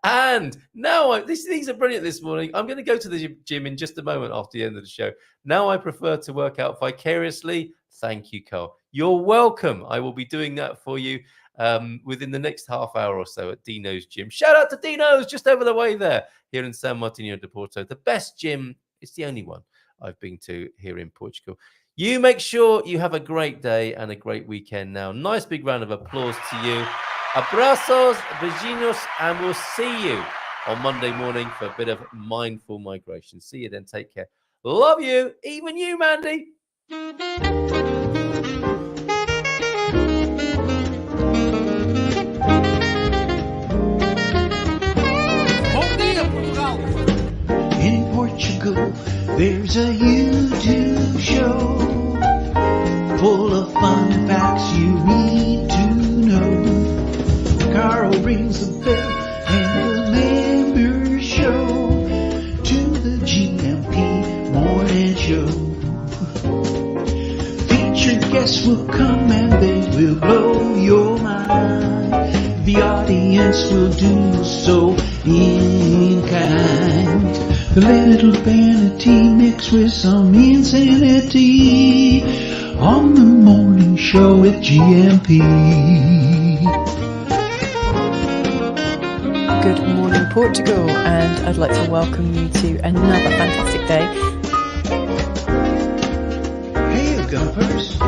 And now these are brilliant this morning. I'm going to go to the gym in just a moment after the end of the show. Now I prefer to work out vicariously. Thank you, Carl. You're welcome. I will be doing that for you within the next half hour or so at Dino's gym. Shout out to Dino's just over the way there here in San Martinho de Porto. The best gym. It's the only one I've been to here in Portugal. You make sure you have a great day and a great weekend now. Nice big round of applause to you. Abrazos, beijinhos, and we'll see you on Monday morning for a bit of mindful migration. See you then. Take care. Love you. Even you, Mandy. In Portugal, there's a YouTube show full of fun facts you need to know. Carl rings the bell and the members show to the GMP morning show. Featured guests will come and they will blow your mind. The audience will do so in kind. The little vanity mixed with some insanity on the morning show with GMP. Good morning, Portugal, and I'd like to welcome you to another fantastic day. Hey, Gumpers.